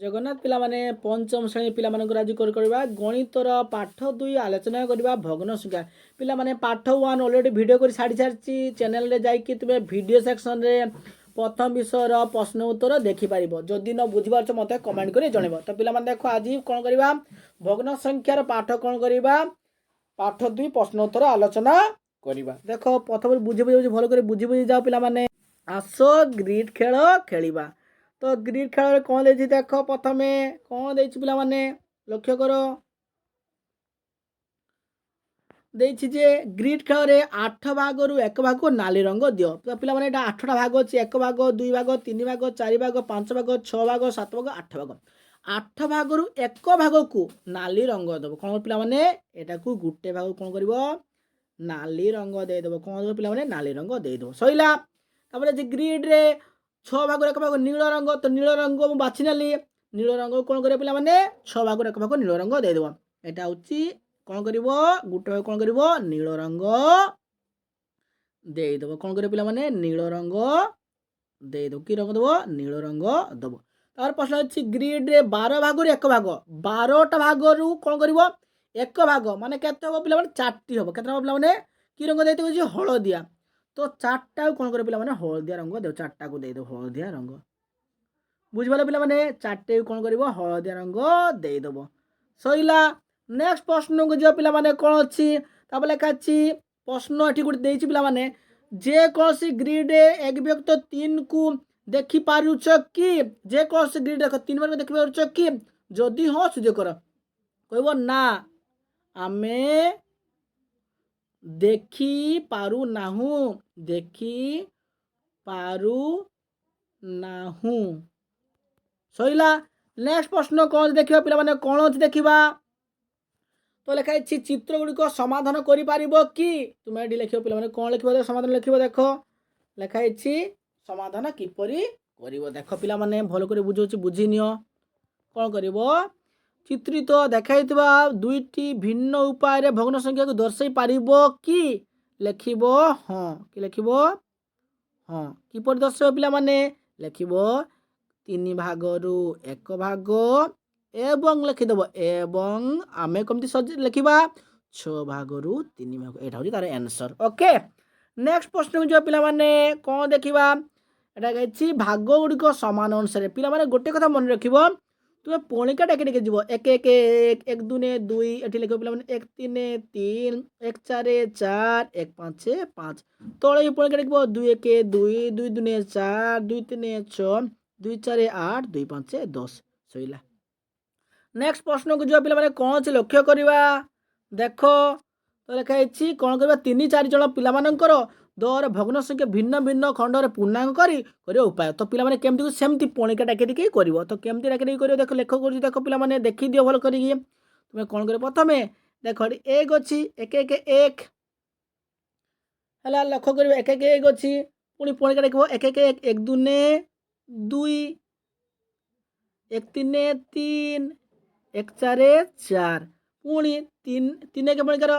ଜଗନ୍ନାଥ ପିଲାମାନେ ପଞ୍ଚମ ଶ୍ରେଣୀ ପିଲାମାନଙ୍କର ଆଜି କରିବା ଗଣିତର ପାଠ 2 ଆଲୋଚନା କରିବା ଭଗ୍ନ ସଂଖ୍ୟା। ପିଲାମାନେ ପାଠ 1 ଅଲରେଡ଼ି ଭିଡ଼ିଓ କରି ଛାଡ଼ି ସାରିଛି। ଚ୍ୟାନେଲରେ ଯାଇକି ତୁମେ ଭିଡ଼ିଓ ସେକ୍ସନରେ ପ୍ରଥମ ବିଷୟର ପ୍ରଶ୍ନ ଉତ୍ତର ଦେଖିପାରିବ। ଯଦି ନ ବୁଝିପାରୁଛ ମୋତେ କମେଣ୍ଟ କରି ଜଣାଇବ। ତ ପିଲାମାନେ ଦେଖ ଆଜି କ'ଣ କରିବା, ଭଗ୍ନ ସଂଖ୍ୟାର ପାଠ କ'ଣ କରିବା, ପାଠ 2 ପ୍ରଶ୍ନ ଉତ୍ତର ଆଲୋଚନା କରିବା। ଦେଖ ପ୍ରଥମେ ବୁଝି ଭଲ କରି ବୁଝି ଯାଅ ପିଲାମାନେ। ଆସ ଗ୍ରିଡ୍ ଖେଳ ଖେଳିବା। ତ ଗ୍ରିଡ୍ ଖେଳରେ କ'ଣ ଦେଇଛି ଦେଖ, ପ୍ରଥମେ କ'ଣ ଦେଇଛି ପିଲାମାନେ ଲକ୍ଷ୍ୟ କର। ଦେଇଛି ଯେ ଗ୍ରିଡ୍ ଖେଳରେ 8 ଭାଗରୁ 1 ଭାଗ ନାଲି ରଙ୍ଗ ଦିଅ। ତ ପିଲାମାନେ ଏଇଟା 8ଟା ଭାଗ ଅଛି। 1 ଭାଗ, 2 ଭାଗ, 3 ଭାଗ, 4 ଭାଗ, 5 ଭାଗ, 6 ଭାଗ, 7 ଭାଗ, 8 ଭାଗ। 8 ଭାଗରୁ 1 ଭାଗକୁ ନାଲି ରଙ୍ଗ ଦେବ। କ'ଣ ପିଲାମାନେ ଏଟାକୁ ଗୋଟେ ଭାଗ କ'ଣ କରିବ, ନାଲି ରଙ୍ଗ ଦେଇଦେବ। କ'ଣ ଦେବ ପିଲାମାନେ, ନାଲି ରଙ୍ଗ ଦେଇଦେବ। ସଇଲା। ତାପରେ ଯେ ଗ୍ରିଡ୍ରେ 6 ଭାଗରୁ 1 ଭାଗ ନୀଳ ରଙ୍ଗ, ତ ନୀଳ ରଙ୍ଗ ମୁଁ ବାଛି ନେଲି। ନୀଳ ରଙ୍ଗ କ'ଣ କରିବ ପିଲାମାନେ, 6 ଭାଗରୁ 1 ଭାଗ ନୀଳ ରଙ୍ଗ ଦେଇଦେବ। ଏଇଟା ହେଉଛି କ'ଣ କରିବ, ଗୋଟେ ଭାଗ କ'ଣ କରିବ, ନୀଳ ରଙ୍ଗ ଦେଇଦେବ। କ'ଣ କରିବ ପିଲାମାନେ, ନୀଳ ରଙ୍ଗ ଦେଇଦେବ। କି ରଙ୍ଗ ଦେବ, ନୀଳ ରଙ୍ଗ ଦେବ। ତାପରେ ପ୍ରଶ୍ନ ଅଛି ଗ୍ରିଡ୍ରେ 12 ଭାଗରୁ 1 ଭାଗ, 12ଟା ଭାଗରୁ କ'ଣ କରିବ, 1 ଭାଗ ମାନେ କେତେ ହେବ ପିଲାମାନେ, 4ଟି ହେବ। କେତେ ହେବ ପିଲାମାନେ, କି ରଙ୍ଗ ଦେଇଦେବ, ହେଉଛି ହଳଦିଆ। ତ 4ଟାକୁ କ'ଣ କରିବ ପିଲାମାନେ, ହଳଦିଆ ରଙ୍ଗ ଦେବ। 4ଟାକୁ ଦେଇଦେବ ହଳଦିଆ ରଙ୍ଗ। ବୁଝିପାରିଲ ପିଲାମାନେ, 4ଟାକୁ କ'ଣ କରିବ, ହଳଦିଆ ରଙ୍ଗ ଦେଇଦେବ। ସଇଲା। ନେକ୍ସଟ ପ୍ରଶ୍ନକୁ ଯିବ ପିଲାମାନେ। କ'ଣ ଅଛି, ତାପରେ ଲେଖା ଅଛି ପ୍ରଶ୍ନ ଏଠି ଗୋଟେ ଦେଇଛି ପିଲାମାନେ, ଯେକୌଣସି ଗ୍ରିଡ୍ରେ 1 ବ୍ୟକ୍ତ 3କୁ ଦେଖିପାରୁଛ କି? ଯେକୌଣସି ଗ୍ରିଡ୍ ଦେଖ 3 ମାନଙ୍କୁ ଦେଖିପାରୁଛ କି? ଯଦି ହଁ ସୁଯୋଗ କର। କହିବ ନା ଆମେ ଦେଖିପାରୁନାହୁଁ, ଦେଖିପାରୁନାହୁଁ। ସଇଲା। ନେକ୍ସଟ ପ୍ରଶ୍ନ କ'ଣ ଦେଖିବା ପିଲାମାନେ, କ'ଣ ଅଛି ଦେଖିବା। ତ ଲେଖା ହେଇଛି ଚିତ୍ର ଗୁଡ଼ିକ ସମାଧାନ କରିପାରିବ କି? ତୁମେ ଏଠି ଲେଖିବ ପିଲାମାନେ, କ'ଣ ଲେଖିବ, ସମାଧାନ ଲେଖିବ। ଦେଖ ଲେଖା ହେଇଛି ସମାଧାନ କିପରି କରିବ। ଦେଖ ପିଲାମାନେ ଭଲ କରି ବୁଝଉଛି, ବୁଝିନିଅ। କ'ଣ କରିବ, ଚିତ୍ରିତ ଦେଖାଇଥିବା 2ଟି ଭିନ୍ନ ଉପାୟରେ ଭଗ୍ନ ସଂଖ୍ୟାକୁ ଦର୍ଶାଇ ପାରିବ କି? ଲେଖିବ ହଁ। କି ଲେଖିବ ହଁ। କିପରି ଦର୍ଶାଇବ ପିଲାମାନେ, ଲେଖିବ 3 ଭାଗରୁ 1 ଭାଗ ଏବଂ ଲେଖିଦେବ ଏବଂ ଆମେ କେମିତି ଲେଖିବା, 6 ଭାଗରୁ 3 ଭାଗ। ଏଇଟା ହେଉଛି ତାର ଆନ୍ସର। ଓକେ। ନେକ୍ସଟ ପ୍ରଶ୍ନକୁ ଯିବା ପିଲାମାନେ। କ'ଣ ଦେଖିବା, ଏଇଟା ହେଇଛି ଭାଗ ଗୁଡ଼ିକ ସମାନ ଅନୁସାରେ। ପିଲାମାନେ ଗୋଟେ କଥା ମନେ ରଖିବ, ତୁମେ ପଣିକା ଡାକି ଡାକି ଯିବ। 1 1 1, 1 2 2, ଏଠି ଲେଖିବ ପିଲାମାନେ 1 3 3, 1 4 4, 1 5 5। ତଳେ ପଣିକା ଡାକିବ 2 1 2, 2 2 4, 2 3 6, 2 4 8, 2 5 10। ସଇଲା। ନେକ୍ସଟ ପ୍ରଶ୍ନକୁ ଯିବା ପିଲାମାନେ। କ'ଣ ଅଛି ଲକ୍ଷ୍ୟ କରିବା। ଦେଖ ତ ଲେଖା ହେଇଛି କ'ଣ କରିବା, 3 4 ଜଣ ପିଲାମାନଙ୍କର ଦର ଭଗ୍ନ ସଂଖ୍ୟା ଭିନ୍ନ ଭିନ୍ନ ଖଣ୍ଡରେ ପୂର୍ଣ୍ଣାଙ୍ଗ କରି କରିବା ଉପାୟ। ତ ପିଲାମାନେ କେମିତି, ସେମିତି ପଣିକା ଡାକି ଡାକି କରିବ। ତ କେମିତି ଡାକି ଡାକି କରିବ, ଦେଖ ଲେଖ କରୁଛି। ଦେଖ ପିଲାମାନେ ଦେଖିଦିଅ ଭଲ କରିକି। ତୁମେ କ'ଣ କରିବ, ପ୍ରଥମେ ଦେଖ ଏଠି 1 ଅଛି, 1 1 1 ହେଲା। ଲକ୍ଷ୍ୟ କରିବ 1 1 1 ଅଛି। ପୁଣି ପଣିକା ଡାକିବ 1 1 1, 1 2 2, 1 3 3, 1 4 4। ପୁଣି 3 3 1 ପଣିକାର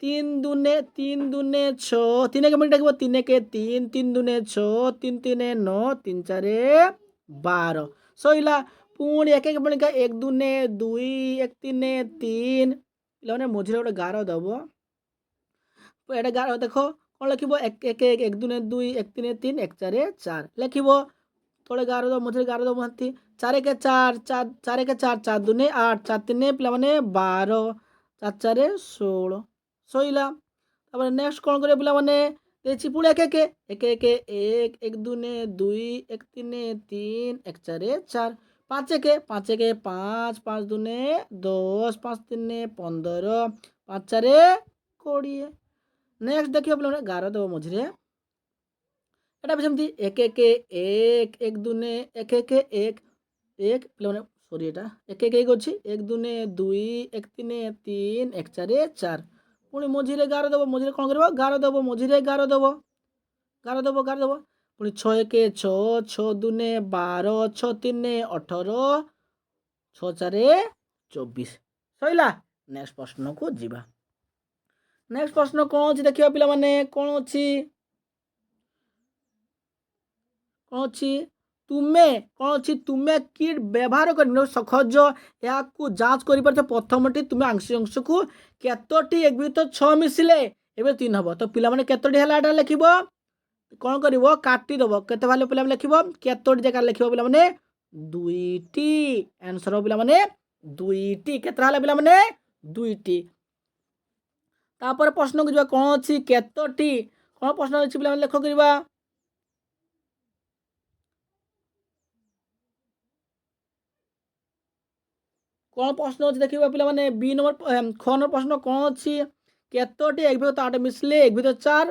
3 2 3 2 6, 3 1 ପଣି ଡାକିବ 3 1 3, 3 2 6, 3 3 9, 3 4 12। ସଇଲା। ପୁଣି 1 1 ପଣିକା 1 2 2, 1 3 3। ପିଲାମାନେ ମଝିରେ ଗୋଟେ ଗାର ଦେବ। ଏଇଟା ଗାର ଦେଖ କ'ଣ ଲେଖିବ, 1 1 1, 1 2 2, 1 3 3, 1 4 4 ଲେଖିବ। ତଳେ ଗାର ଦେବ, ମଝିରେ ଗାର ଦେବ। 4 1 4, 4 1 4, 4 2 8, 4 3 ପିଲାମାନେ 12, 4 4 16। ସଇଲା। ତାପରେ ନେକ୍ସଟ କ'ଣ କରିବ ପିଲାମାନେ, ଦେଇଛି ପୁଣି 1 1 1 1 1, 1 2 2, 1 3 3, 1 4 4, 5 1 5 1 5, 5 2 10, 5 3 15, 5 4 20। ନେକ୍ସଟ ଦେଖିବ ପିଲାମାନେ, ଗାର ଦେବ ମଝିରେ। ଏଟା ବି ସେମିତି 1 1 1, 1 2 1 1 1 1 ପିଲାମାନେ ସରି, ଏଟା 1 1 1 ଅଛି। 1 2 2, 1 3 3, 1 4 4। ପୁଣି ମଝିରେ ଗାର ଦେବ। ମଝିରେ କ'ଣ କରିବ, ଗାର ଦେବ। ମଝିରେ ଗାର ଦେବ, ଗାର ଦେବ, ଗାର ଦେବ। ପୁଣି 6 1 6, 6 2 12, 6 3 18, 6 4 24। ସଇଲା। ନେକ୍ସଟ ପ୍ରଶ୍ନକୁ ଯିବା। ନେକ୍ସଟ ପ୍ରଶ୍ନ କ'ଣ ଅଛି ଦେଖିବା ପିଲାମାନେ। କ'ଣ ଅଛି, କ'ଣ ଅଛି, ତୁମେ କ'ଣ ଅଛି ତୁମେ କିଟ୍ ବ୍ୟବହାର କରି ସହଜ ଏହାକୁ ଯାଞ୍ଚ କରିପାରୁଛ। ପ୍ରଥମଟି ତୁମେ ଆଂଶିକ ଅଂଶକୁ କେତୋଟି ଏକ ଭିତରେ 6 ମିଶିଲେ ଏବେ 3 ହେବ। ତ ପିଲାମାନେ କେତୋଟି ହେଲା ଏଇଟା ଲେଖିବ, କ'ଣ କରିବ କାଟିଦେବ। କେତେ ଭାଲେ ପିଲାମାନେ ଲେଖିବ, କେତୋଟି ଜାଗାରେ ଲେଖିବ ପିଲାମାନେ 2ଟି। ଆନ୍ସର ହେବ ପିଲାମାନେ 2ଟି। କେତେ ହେଲା ପିଲାମାନେ 2ଟି। ତାପରେ ପ୍ରଶ୍ନକୁ ଯିବା, କ'ଣ ଅଛି କେତୋଟି, କ'ଣ ପ୍ରଶ୍ନ ଅଛି ପିଲାମାନେ ଲେଖ କରିବା। କ'ଣ ପ୍ରଶ୍ନ ଅଛି ଦେଖିବା ପିଲାମାନେ। ବি ନମ୍ବର খ ନମ୍ବର ପ୍ରଶ୍ନ କ'ଣ ଅଛି, କେତୋଟି ଏକ ଭିତରେ 8 ମିଶିଲେ ଏକ ଭିତରେ 4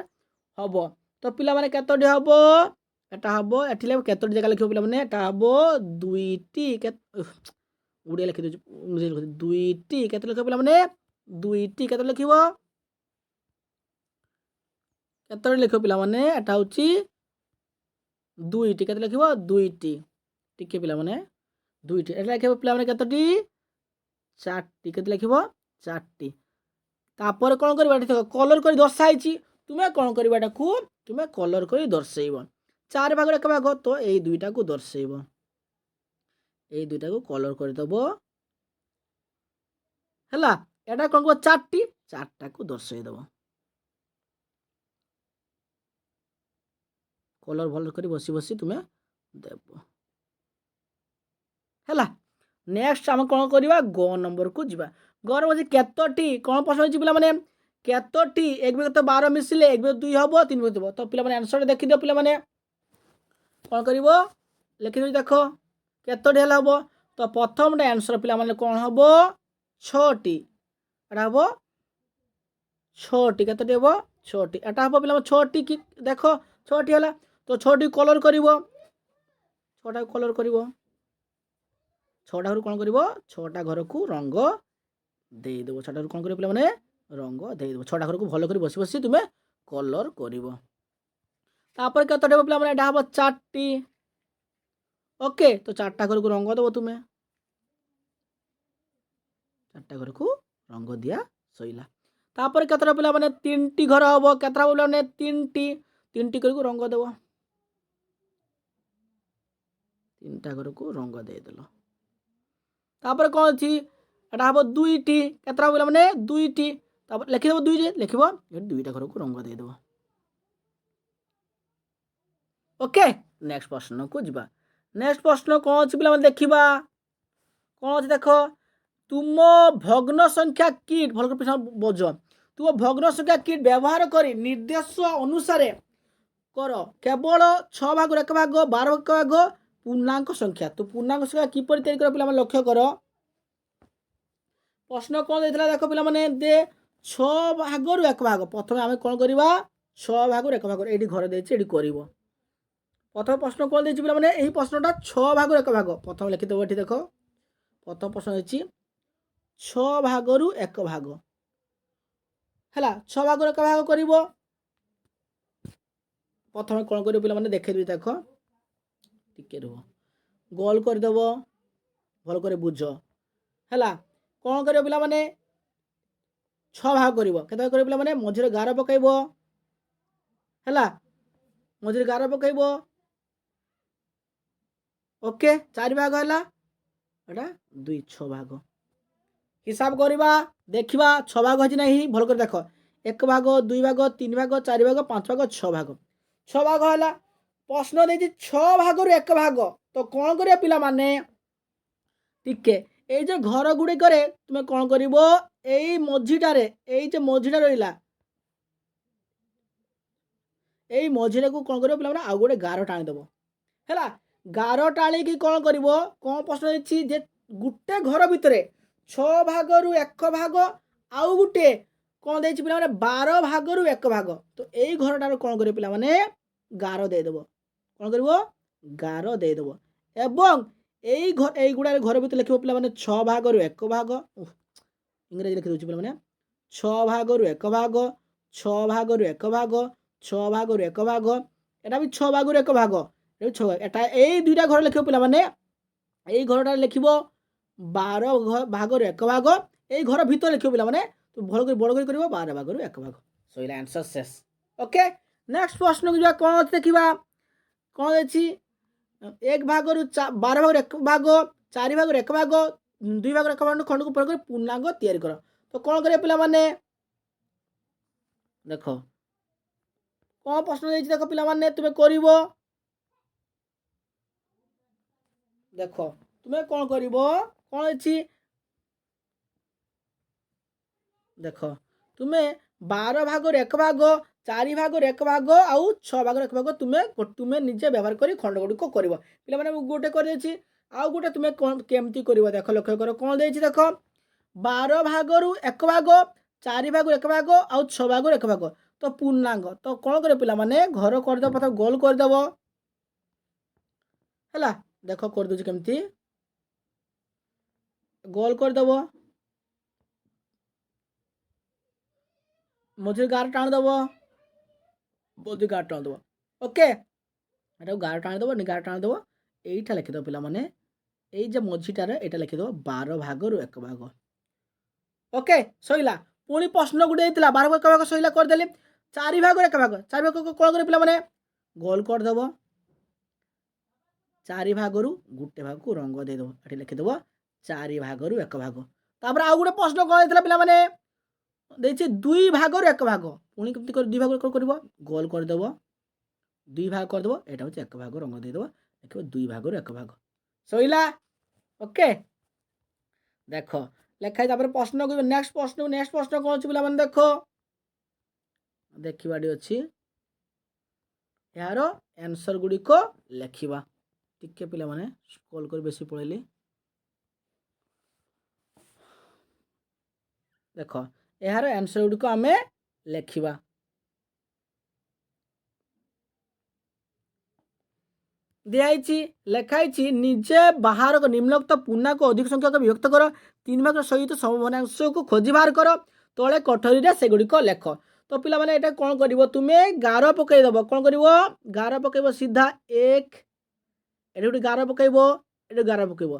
ହେବ। ତ ପିଲାମାନେ କେତୋଟି ହେବ, এটা ହେବ ଏଠି କେତୋଟି ଜାଗା ଲେଖିବ ପିଲାମାନେ, এটা ହେବ 2ଟି। ଓଡ଼ିଆ ଲେଖିଦେଉଛି, 2ଟି। କେତେ ଲେଖିବ ପିଲାମାନେ 2ଟି। କେତେ ଲେଖିବ, କେତୋଟି ଲେଖିବ ପିଲାମାନେ, এটা ହେଉଛି 2ଟି। କେତେ ଲେଖିବ 2ଟି। ଟିକେ ପିଲାମାନେ 2ଟି। এটা ଲେଖିବ ପିଲାମାନେ କେତୋଟି 4ଟି। କେତେ ଲେଖିବ 4ଟି। ତାପରେ କ'ଣ କରିବା, ଏଠି କଲର କରି ଦର୍ଶାଇଛି, ତୁମେ କ'ଣ କରିବା ଏଟାକୁ ତୁମେ କଲର କରି ଦର୍ଶେଇବ। 4 ଭାଗର 1 ଭାଗ, ତ ଏଇ ଦୁଇଟାକୁ ଦର୍ଶେଇବ, ଏଇ ଦୁଇଟାକୁ କଲର କରିଦେବ ହେଲା। এটা କ'ଣ କରିବ 4ଟି, 4টাକୁ ଦର୍ଶେଇଦେବ। କଲର ଭଲ କରି ବସି ବସି ତୁମେ ଦେବ ହେଲା। ନେକ୍ସଟ ଆମେ କ'ଣ କରିବା, ଗ ନମ୍ବରକୁ ଯିବା। ଗ ନମ୍ବର ଅଛି କେତୋଟି, କ'ଣ ପ୍ରଶ୍ନ ହେଇଛି ପିଲାମାନେ, କେତୋଟି ଏକ ଭିତରେ 12 ମିଶିଲେ ଏକ ଭିତରେ 2 ହେବ, 3 ଭିତରେ ହେବ। ତ ପିଲାମାନେ ଆନ୍ସରଟା ଦେଖିଦିଅ ପିଲାମାନେ, କ'ଣ କରିବ ଲେଖିଦେବି ଦେଖ କେତୋଟି ହେଲା ହେବ। ତ ପ୍ରଥମଟା ଆନ୍ସର ପିଲାମାନେ କ'ଣ ହେବ 6ଟି। ଏଟା ହେବ 6ଟି। କେତୋଟି ହେବ 6ଟି। ଏଟା ହେବ ପିଲାମାନେ 6ଟି କି ଦେଖ 6ଟି ହେଲା। ତ 6ଟି କଲର କରିବ, 6ଟାକୁ କଲର କରିବ, 6ଟା ଘରୁ କ'ଣ କରିବ 6ଟା ଘରକୁ ରଙ୍ଗ ଦେଇଦେବ। 6ଟା ଘରୁ କ'ଣ କରିବ ପିଲାମାନେ ରଙ୍ଗ ଦେଇଦେବ। 6ଟା ଘରକୁ ଭଲ କରି ବସି ବସି ତୁମେ କଲର କରିବ। ତାପରେ କେତୋଟି ହେବ ପିଲାମାନେ, ଏଇଟା ହେବ 4ଟି। ଓକେ, ତ 4ଟା ଘରକୁ ରଙ୍ଗ ଦେବ ତୁମେ, 4ଟା ଘରକୁ ରଙ୍ଗ ଦିଆ ସଇଲା। ତାପରେ କେତେଟା ପିଲାମାନେ 3ଟି ଘର ହେବ। କେତେଟା ପିଲାମାନେ 3ଟି, 3ଟି ଘରକୁ ରଙ୍ଗ ଦେବ, 3ଟା ଘରକୁ ରଙ୍ଗ ଦେଇଦେଲ। ତାପରେ କ'ଣ ଅଛି, ଏଟା ହେବ 2ଟି। କେତେଟା ପିଲାମାନେ 2ଟି। ତାପରେ ଲେଖିଦେବ 2 ଲେଖିବ, ଏଠି 2ଟା ଘରକୁ ରଙ୍ଗ ଦେଇଦେବ। ଓକେ, ନେକ୍ସଟ ପ୍ରଶ୍ନକୁ ଯିବା। ନେକ୍ସଟ ପ୍ରଶ୍ନ କ'ଣ ଅଛି ପିଲାମାନେ ଦେଖିବା, କ'ଣ ଅଛି ଦେଖ, ତୁମ ଭଗ୍ନ ସଂଖ୍ୟା କିଟ୍, ଭଲ କରି ବୋଝ, ତୁମ ଭଗ୍ନ ସଂଖ୍ୟା କିଟ୍ ବ୍ୟବହାର କରି ନିର୍ଦ୍ଦେଶ ଅନୁସାରେ କର କେବଳ 6 ଭାଗରୁ 1 ଭାଗ, 12 ଭାଗ 1 ଭାଗ ପୂର୍ଣ୍ଣାଙ୍କ ସଂଖ୍ୟା। ତ ପୂର୍ଣ୍ଣାଙ୍କ ସଂଖ୍ୟା କିପରି ତିଆରି କର ପିଲାମାନେ ଲକ୍ଷ୍ୟ କର। ପ୍ରଶ୍ନ କ'ଣ ଦେଇଥିଲା ଦେଖ ପିଲାମାନେ, ଦେ 6 ଭାଗରୁ 1 ଭାଗ। ପ୍ରଥମେ ଆମେ କ'ଣ କରିବା 6 ଭାଗରୁ 1 ଭାଗ, ଏଇଠି ଘର ଦେଇଛି ଏଇଠି କରିବ। ପ୍ରଥମ ପ୍ରଶ୍ନ କ'ଣ ଦେଇଛି ପିଲାମାନେ, ଏହି ପ୍ରଶ୍ନଟା 6 ଭାଗରୁ 1 ଭାଗ। ପ୍ରଥମେ ଲେଖିଦେବ ଏଠି ଦେଖ, ପ୍ରଥମ ପ୍ରଶ୍ନ ହେଇଛି 6 ଭାଗରୁ 1 ଭାଗ ହେଲା। 6 ଭାଗରୁ 1 ଭାଗ କରିବ। ପ୍ରଥମେ କ'ଣ କରିବ ପିଲାମାନେ ଦେଖେଇଦେବି ଦେଖ, ଟିକେ ରୁହ, ଗୋଲ କରିଦେବ, ଭଲ କରି ବୁଝ ହେଲା। କ'ଣ କରିବ ପିଲାମାନେ 6 ଭାଗ କରିବ। କେତେ ଭାଗ କରିବ ପିଲାମାନେ, ମଝିରେ ଗାର ପକାଇବ ହେଲା, ମଝିରେ ଗାର ପକାଇବ। ଓକେ, 4 ଭାଗ ହେଲା, ଏଟା 2 6 ଭାଗ। ହିସାବ କରିବା ଦେଖିବା 6 ଭାଗ ହେଇଛି ନାହିଁ, ଭଲ କରି ଦେଖ, 1 ଭାଗ 2 ଭାଗ 3 ଭାଗ 4 ଭାଗ 5 ଭାଗ 6 ଭାଗ, 6 ଭାଗ ହେଲା। ପ୍ରଶ୍ନ ଦେଇଛି 6 ଭାଗରୁ 1 ଭାଗ। ତ କ'ଣ କରିବା ପିଲାମାନେ, ଟିକେ এই যে ঘর গুড়িকরে তুমি কোণ করিব, এই মঝিটারে এই যে মঝিটা রহিলা এই মঝিটাକୁ কোণ করিব পিলাମାନେ ଆଉ ଗୋଟେ ଗାର ଟାଣିଦେବ ହେଲା। ଗାର ଟାଣିକି କ'ଣ କରିବ, କ'ଣ ପ୍ରଶ୍ନ ହେଇଛି ଯେ ଗୋଟେ ଘର ଭିତରେ 6 ଭାଗରୁ 1 ଭାଗ ଆଉ ଗୋଟେ କ'ଣ ଦେଇଛି ପିଲାମାନେ 12 ଭାଗରୁ 1 ଭାଗ। ତ ଏଇ ଘରଟାରୁ କ'ଣ କରିବ ପିଲାମାନେ ଗାର ଦେଇଦେବ, କ'ଣ କରିବ ଗାର ଦେଇଦେବ। ଏବଂ এইগুড়ার ঘর ভিতরে লিখব পিলাମାନେ 6 ভাগରୁ 1 ভাগ, ইংরেজি লিখি দেଉଛି ପିଲାମାନେ 6 ভাগରୁ 1 ভাগ, 6 ভাগରୁ 1 ভাগ, 6 ভাগରୁ 1 ভাগ, এটা ବି 6 ভাগରୁ 1 ভাগ, এটা 6 এটা এই দুইটা ঘর লিখব পিলাମାନେ। এই ঘরটা লিখব 12 ভাগରୁ 1 ভাগ, এই ঘর ভিতরে লিখব পিলাମାନେ। তো ভালো করে বড় করে করব 12 ভাগରୁ 1 ভাগ। সইলা आंसर শেষ। ওকে, নেক্সট প্রশ্নକୁ ଯିବା। କ'ଣ ଅଛି ଦେଖିବା, କ'ଣ ଅଛି एक भागରୁ 12 ଭାଗରୁ 1 ଭାଗ 4 ଭାଗରୁ 1 ଭାଗ 2 ଭାଗରୁ 1 ଭାଗ ଖଣ୍ଡକୁ ପୂରଣ କରି ପୂର୍ଣ୍ଣାଙ୍ଗ ତିଆରି କର। ତ କ'ଣ କରିବେ ପିଲାମାନେ? ଦେଖ କ'ଣ ପ୍ରଶ୍ନ ଦେଇଛି ଦେଖ ପିଲାମାନେ, ତୁମେ କରିବ। ଦେଖ ତୁମେ କ'ଣ କରିବ, କ'ଣ ଅଛି ଦେଖ, ତୁମେ 12 ଭାଗରୁ 1 ଭାଗ 4 ଭାଗରୁ 1 ଭାଗ ଆଉ 6 ଭାଗରୁ 1 ଭାଗ ତୁମେ ନିଜେ ବ୍ୟବହାର କରି ଖଣ୍ଡ ଗୁଡ଼ିକ କରିବ। ପିଲାମାନେ ମୁଁ ଗୋଟେ କରିଦେଇଛି, ଆଉ ଗୋଟେ ତୁମେ କେମିତି କରିବ ଦେଖ, ଲକ୍ଷ୍ୟ କର କ'ଣ ଦେଇଛି ଦେଖ। 12 ଭାଗରୁ 1 ଭାଗ 4 ଭାଗରୁ 1 ଭାଗ ଆଉ 6 ଭାଗରୁ 1 ଭାଗ ତ ପୂର୍ଣ୍ଣାଙ୍ଗ। ତ କ'ଣ କରିବ ପିଲାମାନେ, ଘର କରିଦେବ, ପ୍ରଥମେ ଗୋଲ କରିଦେବ ହେଲା। ଦେଖ କରିଦେଉଛି କେମିତି, ଗୋଲ କରିଦେବ, ମଝିରେ ଗାର ଟାଣିଦେବ, ମଝିରେ ଗାର ଟାଣିଦେବ। ଓକେ, ଏଟାକୁ ଗାର ଟାଣିଦେବ, ଗାର ଟାଣିଦେବ, এইটা ଲେଖିଦେବ ପିଲାମାନେ, ଏଇ ଯେ ମଝିଟାରେ ଏଇଟା ଲେଖିଦେବ 12 ଭାଗରୁ 1 ଭାଗ। ଓକେ ସଇଲା। ପୁଣି ପ୍ରଶ୍ନ ଗୋଟେ ହେଇଥିଲା 12 ଭାଗ 1 ଭାଗ ସଇଲା କରିଦେଲି। 4 ଭାଗରୁ 1 ଭାଗ, 4 ଭାଗ କ'ଣ କରିବ ପିଲାମାନେ, ଗୋଲ କରିଦେବ, 4 ଭାଗରୁ ଗୋଟେ ଭାଗକୁ ରଙ୍ଗ ଦେଇଦେବ, ଏଠି ଲେଖିଦେବ 4 ଭାଗରୁ 1 ଭାଗ। ତାପରେ ଆଉ ଗୋଟେ ପ୍ରଶ୍ନ କ'ଣ ହେଇଥିଲା ପିଲାମାନେ, ଦେଇଛି 2 ଭାଗରୁ 1 ଭାଗ, ପୁଣି କେମିତି କରି 2 ଭାଗରୁ କ'ଣ କରିବ, ଗୋଲ କରିଦେବ, 2 ଭାଗ କରିଦେବ, ଏଇଟା ହେଉଛି 1 ଭାଗ ରଙ୍ଗ ଦେଇଦେବ, ଲେଖିବ 2 ଭାଗରୁ 1 ଭାଗ। ସଇଲା। ଓକେ ଦେଖ ଲେଖା, ତାପରେ ପ୍ରଶ୍ନ କରିବ। ନେକ୍ସଟ ପ୍ରଶ୍ନ କ'ଣ ଅଛି ପିଲାମାନେ ଦେଖ, ଦେଖିବାଟି ଅଛି, ଏହାର ଆନ୍ସର ଗୁଡ଼ିକ ଲେଖିବା। ଟିକେ ପିଲାମାନେ ସ୍କ୍ରୋଲ୍ କରି ବେଶୀ ପଳେଇଲି। ଦେଖ ଏହାର ଆନ୍ସର ଗୁଡ଼ିକ ଆମେ ଲେଖିବା। ଦିଆହେଇଛି, ଲେଖା ହେଇଛି, ନିଜେ ବାହାର ନିମ୍ନୋକ୍ତ ପୂର୍ଣ୍ଣାଙ୍କୁ ଅଧିକ ସଂଖ୍ୟକ ବିଭକ୍ତ କର, 3 ଭାଗ ସହିତ ସମଭଗ୍ନାଂଶକୁ ଖୋଜି ବାହାର କର, ତଳେ କୋଠରୀରେ ସେଗୁଡ଼ିକ ଲେଖ। ତ ପିଲାମାନେ ଏଇଟା କ'ଣ କରିବ, ତୁମେ ଗାର ପକାଇଦେବ, କ'ଣ କରିବ, ଗାର ପକାଇବ ସିଧା 1, ଏଠି ଗୋଟେ ଗାର ପକାଇବ, ଏଠି ଗାର ପକାଇବ,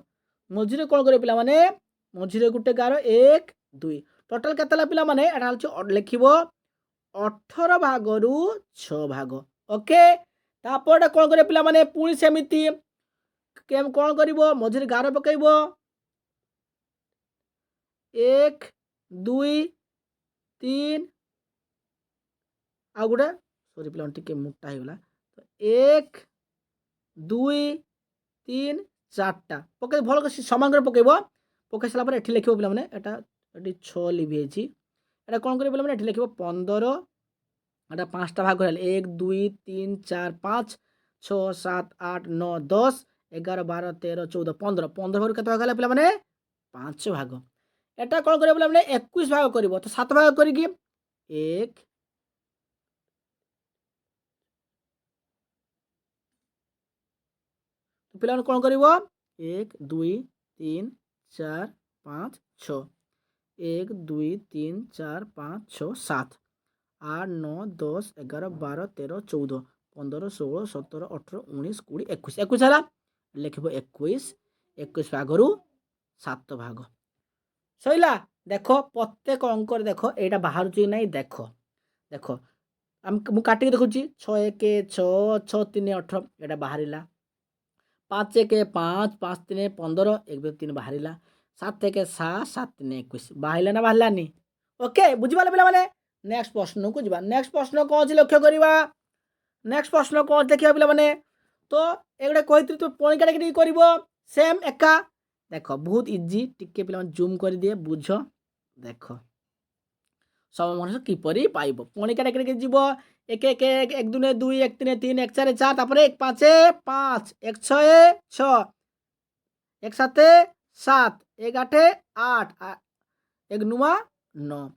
ମଝିରେ କ'ଣ କରିବ ପିଲାମାନେ, ମଝିରେ ଗୋଟେ ଗାର 1 2, ଟୋଟାଲ କେତେ ହେଲା ପିଲାମାନେ, ଏଟା ହେଉଛି ଲେଖିବ 18 ଭାଗରୁ 6 ଭାଗ। ଓକେ, ତାପରେ କ'ଣ କରିବ ପିଲାମାନେ, ପୁଣି ସେମିତି କ'ଣ କରିବ, ମଝିରେ ଗାର ପକାଇବ, 1 2 3, ଆଉ ଗୋଟେ ସରି ପିଲାମାନେ ଟିକେ ମୋଟା ହେଇଗଲା, 1 2 3 4ଟା ପକାଇ ଭଲ ସମାନ କରି ପକାଇବ। ପକାଇ ସାରିଲା ପରେ ଏଠି ଲେଖିବ ପିଲାମାନେ, ଏଟା ଏଠି 6 ଲିଭିଯାଇଛି, ଏଟା କ'ଣ କରିବ ପିଲାମାନେ, ଏଠି ଲେଖିବ 15, ଏଟା 5ଟା ଭାଗ ହେଲେ 1 2 3 4 5 6 7 8 9 10 11 12 13 14 15, 15 ଭାଗରୁ କେତେ ଭାଗ ହେଲା ପିଲାମାନେ, 5 ଭାଗ। এটা କ'ଣ କରିବ ପିଲାମାନେ, 21 ଭାଗ କରିବ, ତ 7 ଭାଗ କରିକି 1 ପିଲାମାନେ କ'ଣ କରିବ, 1 2 3 4 5 6, 1 2 3 4 5 6 7 8 9 10 11 12 13 14 15 16 17 18 19 20 21, 21 ହେଲା, ଲେଖିବ 21 ଭାଗରୁ 7 ଭାଗ। ସଇଲା। ଦେଖ ପ୍ରତ୍ୟେକ ଅଙ୍କରେ ଦେଖ ଏଇଟା ବାହାରୁଛି କି ନାହିଁ ଦେଖ, ଦେଖ ମୁଁ କାଟିକି ଦେଖୁଛି, 6 1 6 6 3 18, ଏଇଟା ବାହାରିଲା, 5 1 5 5 3 15, 1 3 ବାହାରିଲା, 7 1 7 7 3 21 ବାହାରିଲା ନା ବାହାରିଲାନି। ଓକେ ବୁଝିପାରିଲେ ପିଲାମାନେ। ନେକ୍ସଟ ପ୍ରଶ୍ନକୁ ଯିବା। ନେକ୍ସଟ ପ୍ରଶ୍ନ କ'ଣ ଅଛି ଲକ୍ଷ୍ୟ କରିବା। ନେକ୍ସଟ ପ୍ରଶ୍ନ କ'ଣ ଦେଖିବା ପିଲାମାନେ, ତ ଏଗୁଡ଼ା କହିଥିଲି ତୁ ପୁଣି କାଟିକି ଟିକେ କରିବ ସେମ୍ ଏକା। ଦେଖ ବହୁତ ଇଜି, ଟିକେ ପିଲାମାନେ ଜୁମ୍ କରିଦିଏ ବୁଝ। ଦେଖ ସମମନସ୍କ କିପରି ପାଇବ, ପୁଣି କାଟିକି ଯିବ 1 1 1 1 2 2 1 3 3 1 4 4, ତାପରେ 1 5 5 1 6 6 1 7 7 1 8 8 1 9 9,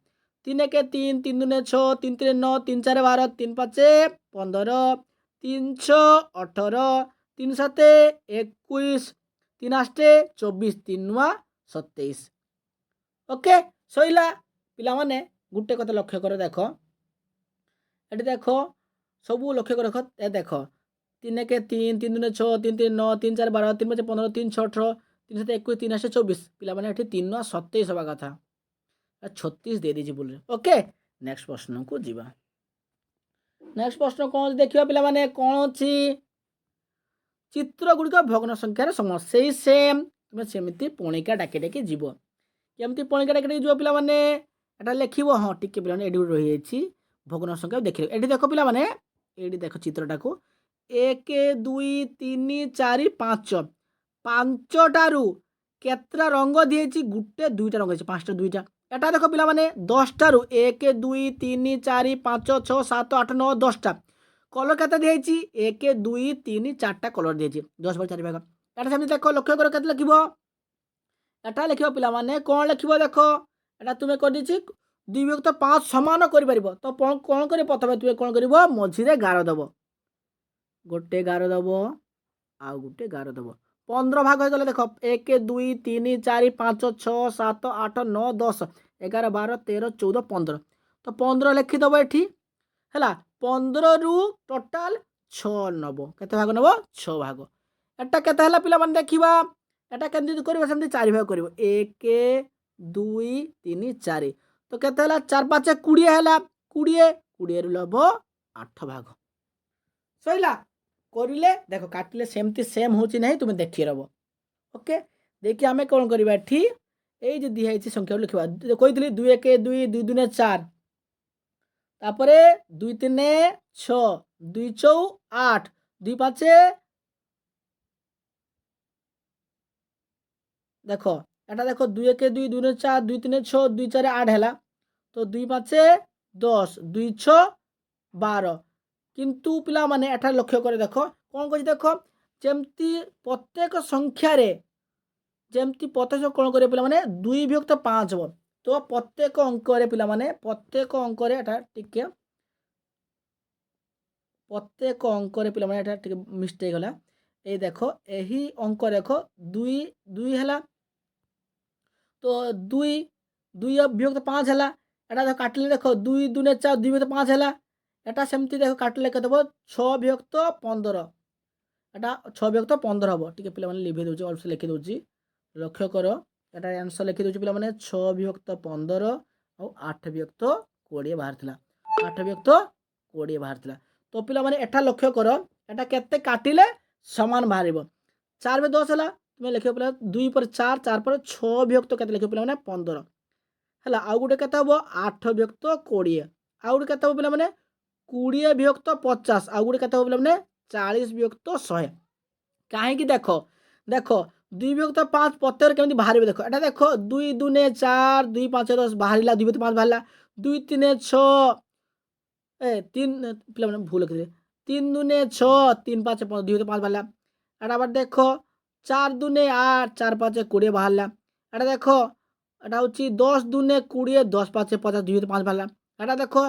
3 1 3 3 2 6 3 3 9 3 4 12 3 5 15 3 6 18 3 7 21 3 8 24 3 9 27। ଓକେ ସଇଲା। ପିଲାମାନେ ଗୋଟେ କଥା ଲକ୍ଷ୍ୟ କର, ଦେଖ ଏଠି ଦେଖ ସବୁ ଲକ୍ଷ୍ୟ କରି ରଖ, ଦେଖ 3 1 3 3 2 6 3 3 9 3 4 12 3 5 15 3 6 18 3 7 21 3 8 24, ପିଲାମାନେ ଏଠି 3 9 27 ହେବା କଥା, 36 ଦେଇଦେଇଛି ଭୁଲରେ। ଓକେ ନେକ୍ସଟ ପ୍ରଶ୍ନକୁ ଯିବା। ନେକ୍ସଟ ପ୍ରଶ୍ନ କ'ଣ ଦେଖିବା ପିଲାମାନେ, କ'ଣ ଅଛି ଚିତ୍ରଗୁଡ଼ିକ ଭଗ୍ନ ସଂଖ୍ୟାର ସମ ସେଇ ସେମ୍ ତୁମେ ସେମିତି ପଣିକା ଡାକି ଡାକି ଯିବ। କେମିତି ପଣିକା ଡାକି ଡାକି ଯିବ ପିଲାମାନେ? ଏଟା ଲେଖିବ। ହଁ ଟିକେ ପିଲାମାନେ ଏଠି ରହିଯାଇଛି ଭଗ୍ନ ସଂଖ୍ୟା ଦେଖିବ। ଏଠି ଦେଖ ପିଲାମାନେ, ଏଇଠି ଦେଖ ଚିତ୍ରଟାକୁ 1 2 3 4 5 ପାଞ୍ଚଟାରୁ କେତେଟା ରଙ୍ଗ ଦିଆଯାଇଛି? ଗୋଟେ ଦୁଇଟା ରଙ୍ଗ ହେଇଛି, ପାଞ୍ଚଟା ଦୁଇଟା। এটা দেখো ପିଲାମାନେ 10টাରୁ 1 2 3 4 5 6 7 8 9 10ଟା কলর কেতে দিয়েছি? 1 2 3 4টা কলর দিয়েছি, 10/4 ভাগ। এটা সেমতি দেখো, লক্ষ্য করো কেতে লিখিব? এটা লিখিব পিলাମାନେ কোন লিখিব? দেখো এটা তুমি করেছি 2/5 সমান করিপারিব। তো কোন করে প্রথমে তুমি কোন করিব? মঝিরে গার দেব, গোটে গার দেব ଆଉ ଗୋଟେ ଗାର ଦେବ। 15 ଭାଗ ହେଇଗଲା। ଦେଖ 1 2 3 4 5 6 7 8 9 10 11 12 13 14 15। ତ 15 ଲେଖିଦେବ ଏଠି ହେଲା। 15ରୁ ଟୋଟାଲ 6 ନେବ। କେତେ ଭାଗ ନେବ? 6 ଭାଗ। ଏଟା କେତେ ହେଲା ପିଲାମାନେ ଦେଖିବା। ଏଟା କେମିତି କରିବ? ସେମିତି 4 ଭାଗ କରିବ। 1 2 3 4। ତ କେତେ ହେଲା? 4 5 20 ହେଲା। 20ରୁ ନେବ 8 ଭାଗ। ସଇଲା। କରିଲେ ଦେଖ କାଟିଲେ ସେମିତି ସେମ୍ ହେଉଛି ନାହିଁ, ତୁମେ ଦେଖି ରବ। ଓକେ, দেখি ଆମେ କ'ଣ କରିବା? ଏଠି ଏଇ ଯେ ଦିଆହେଇଛି ସଂଖ୍ୟାକୁ ଲେଖିବା। କହିଥିଲି 2 1 2 2 2 4, ତାପରେ 2 3 6 2 4 8 2 5 ଦେଖ এটা ଦେଖ 2 1 2 2 4 2 3 6 2 4 8 ହେଲା। ତ 2 5 10 2 6 12। কিন্তু ପିଲାମାନେ ଏଠାରେ ଲକ୍ଷ୍ୟ କରି ଦେଖ କ'ଣ କରୁଛି? ଦେଖ ଯେମିତି ପ୍ରତ୍ୟେକ ସଂଖ୍ୟାରେ ଯେମିତି ପ୍ରତ୍ୟେକ କ'ଣ କରିବେ ପିଲାମାନେ? 2/5 ହେବ। ତ ପ୍ରତ୍ୟେକ ଅଙ୍କରେ ପିଲାମାନେ, ପ୍ରତ୍ୟେକ ଅଙ୍କରେ ଏଟା ଟିକେ ପ୍ରତ୍ୟେକ ଅଙ୍କରେ ପିଲାମାନେ ଏଟା ଟିକେ ମିଷ୍ଟେକ୍ ହେଲା। এই ଦେଖ ଏହି ଅଙ୍କ ଦେଖ 2 2 ହେଲା। ତ 2/5 ହେଲା। এটা ଦେଖ କାଟିଲେ ଦେଖ 2 2 4 2/5 ହେଲା। এটা ସେମିତି ଦେଖ କାଟିଲେ କେତେ ହେବ? 6/15। এটা 6/15 ହେବ। ଟିକେ ପିଲାମାନେ ଲିଭେଇ ଦେଉଛି, ଅଳ୍ପ ଲେଖି ଦେଉଛି, ଲକ୍ଷ୍ୟ କର। এটা ଆନ୍ସର ଲେଖି ଦେଉଛି ପିଲାମାନେ 6/15 ଆଉ 8/20 ବାହାରିଥିଲା। 8/20 ବାହାରିଥିଲା। ତ ପିଲାମାନେ ଏଟା ଲକ୍ଷ୍ୟ କର, এটা କେତେ କାଟିଲେ ସମାନ ବାହାରିବ? 4/10 ହେଲା। ତୁମେ ଲେଖିବ ପିଲା 2 ପରେ 4, 4 ପରେ 6 କେତେ ଲେଖିବ ପିଲାମାନେ? 15 ହେଲା। ଆଉ ଗୋଟେ କେତେ ହେବ? 8/20। ଆଉ ଗୋଟେ କେତେ ହେବ ପିଲାମାନେ? 20/50। ଆଉ ଗୋଟେ କେତେ ହେବ ପିଲାମାନେ? 40/100। କାହିଁକି? ଦେଖ ଦେଖ 2/5 ପ୍ରତ୍ୟେକ କେମିତି ବାହାରିବ? ଦେଖ ଏଟା ଦେଖ 2 2 4 2 5 10 ବାହାରିଲା, 2/5 ବାହାରିଲା। 2 3 6 3 ପିଲାମାନେ ଭୁଲ ଲେଖିଥିଲେ। 3 2 6 3 5 2/5 ବାହାରିଲା। ଏଟା ଆবার ଦେଖ 4 2 8 4 5 20 ବାହାରିଲା। এটা দেখো এটা হচ্ছে 10 2 20 10 5 50 2/5 বাহারা। এটা দেখো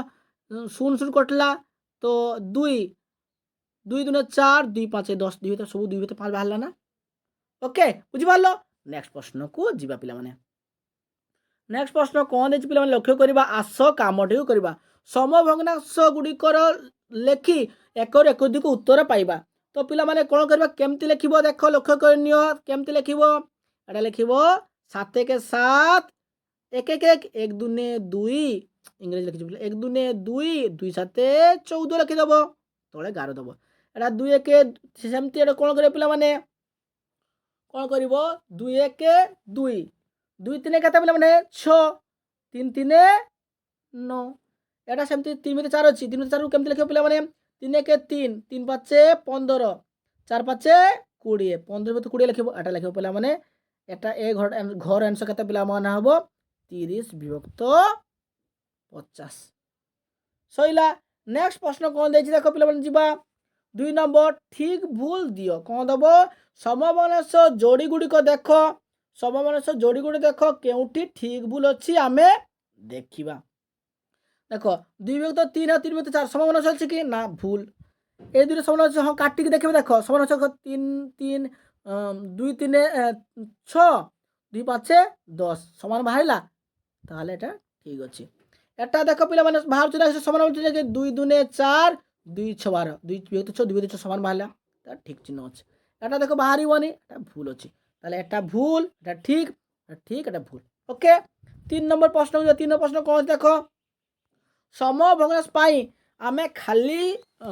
0 0 কটলা। তো 2 2 2 4 2 5 10 2 सब 2/5 বাহারা না। ওকে, বুঝিপারল? নেক্সট প্রশ্নকু যা পিলামানে। নেক্সট প্রশ্ন କ'ଣ ଦେଇଛି ପିଲାମାନେ? ଲକ୍ଷ୍ୟ କରିବା। ଆସ କାମଟିକୁ କରିବା। ସମଭଗ୍ନାଂଶ ଗୁଡ଼ିକର ଲେଖି ଏକରୁ ଏକାଧିକ ଉତ୍ତର ପାଇବା। ତ ପିଲାମାନେ କ'ଣ କରିବା? କେମିତି ଲେଖିବ? ଦେଖ ଲକ୍ଷ୍ୟ କରି ନିଅ କେମିତି ଲେଖିବ। ଏଟା ଲେଖିବ 7 1 7 1 1 1 1 2 2 ଇଂରେଜୀ ଲେଖିଛୁ। 1 2 2 2 7 14 ଲେଖିଦେବ, ତଳେ ଗାର ଦେବ। ଏଟା 2 1 ସେମିତି ଏଟା କ'ଣ କରିବ ପିଲାମାନେ? କ'ଣ କରିବ? 2 1 2 2 3 କେତେ ପିଲାମାନେ? 6 3 3 9। এটা ସେମିତି 3/4 ଅଛି। 3/4 କେମିତି ଲେଖିବ ପିଲାମାନେ? 3 1 3 3 5 15 4 5 20। 15/20 ଲେଖିବ। এটা ଲେଖିବ ପିଲାମାନେ। এটা ଏ ଘର ଆନ୍ସର କେତେ ପିଲାମାନେ ହେବ? 30/50। ସଇଲା। ନେକ୍ସଟ ପ୍ରଶ୍ନ କ'ଣ ଦେଇଛି ଦେଖ ପିଲାମାନେ ଯିବା। 2 ନମ୍ବର ଠିକ୍ ଭୁଲ ଦିଅ। କ'ଣ ଦେବ? ସମବନାଂଶ ଯୋଡ଼ି ଗୁଡ଼ିକ ଦେଖ। ସମବନାଂଶ ଯୋଡ଼ି ଗୁଡ଼ିକ ଦେଖ କେଉଁଠି ଠିକ୍ ଭୁଲ ଅଛି ଆମେ ଦେଖିବା। ଦେଖ 2/3 ଆଉ 3/4 ସମବନାଂଶ ଅଛି କି? ନା, ଭୁଲ। এই দুটো সমান হ্যাঁ কাটিকি দেখবে। দেখো সমান হচ্ছে 3 3 2 3 6 2 5 10 সমান বাহারা। তাহলে এটা ঠিক আছে। এটা দেখো পিলাମାନେ ବାହାରୁଛି ନା ସମାନ ହେଉଛି ଯେ 2 2 4 2 6 12 2/6 ସମାନ ବାହାରିଲା। ତା ଠିକ୍ ଚିହ୍ନ ଅଛି। এটা দেখো ବାହାରିବନି, এটা ভুল ଅଛି। তাহলে এটা ভুল, এটা ঠিক, এটা ঠিক, এটা ভুল। ওকে, 3 নম্বর প্রশ্ন। 3 নম্বর প্রশ্ন କ'ଣ ଅଛି ଦେଖ। ସମଭଗ୍ନାଂଶ ପାଇଁ ଆମେ ଖାଲି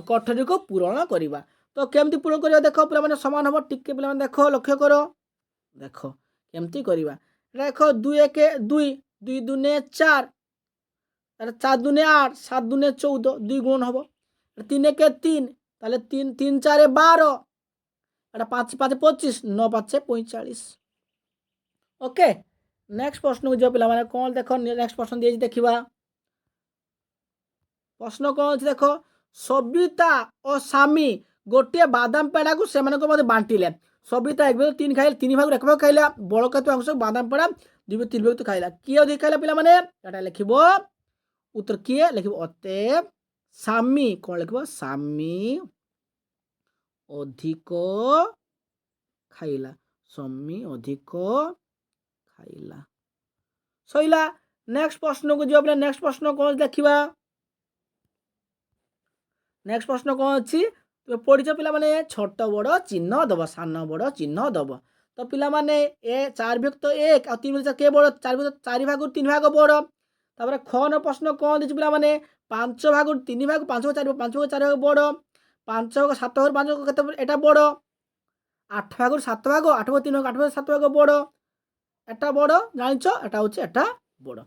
କୋଠରୀକୁ ପୂରଣ କରିବା। ତ तो केमती पूरण करिया देख पे सामान हम टिके पे देख लक्ष्य कर देख केमती करवा देख 2 1 2 2 दूने 4 4 दूने 8 7 दूने 14 2 गुण हम 3 1 3 ताले 3 3 4 12 এটা 5 5 25 9 5 45 ओके नेक्स्ट प्रश्न को जो पिला माने कौन देखो नेक्स्ट प्रश्न दिए देखिबा प्रश्न कौन अछि देखो सबिता और सामी गोटे बादाम पेड़ा को से माने को मते बांटिले सबिता 1 भाग 3 खाइले 3 भाग 1 भाग खाइला बड़ कत अंश बादाम पेड़ा 2 भाग 3 भाग तो खाइला किए अधिक खाइला पिला माने एटा लिखिबो उत्तर किए लिखिबो अतएव सामी कौन लिखिबो सामी अधिक खाइला सामी अधिक खाइला सइला नेक्स्ट प्रश्न को जो नेक्स्ट प्रश्न कौन देखिबा नेक्स्ट प्रश्न कौन अच्छी तुम पढ़ी पिला माने छोट बड़ चिन्ह दब सान बड़ चिन्ह दब तो पिला माने ए 4 विभक्त 1 और 3 विभक्त के बड़ 4 भाग 3 भाग बड़ तापर ख न प्रश्न कौन दिछि पिला माने 5 भाग 3 भाग 5 भाग 4 5 भाग 4 भाग बड़ 5 भाग 7 भाग 5 भाग केते एटा बड़ 8 भाग 7 भाग 8 भाग 3 भाग 8 भाग 7 भाग बड़ एटा बड़ जानिछो एटा होछि एटा बड़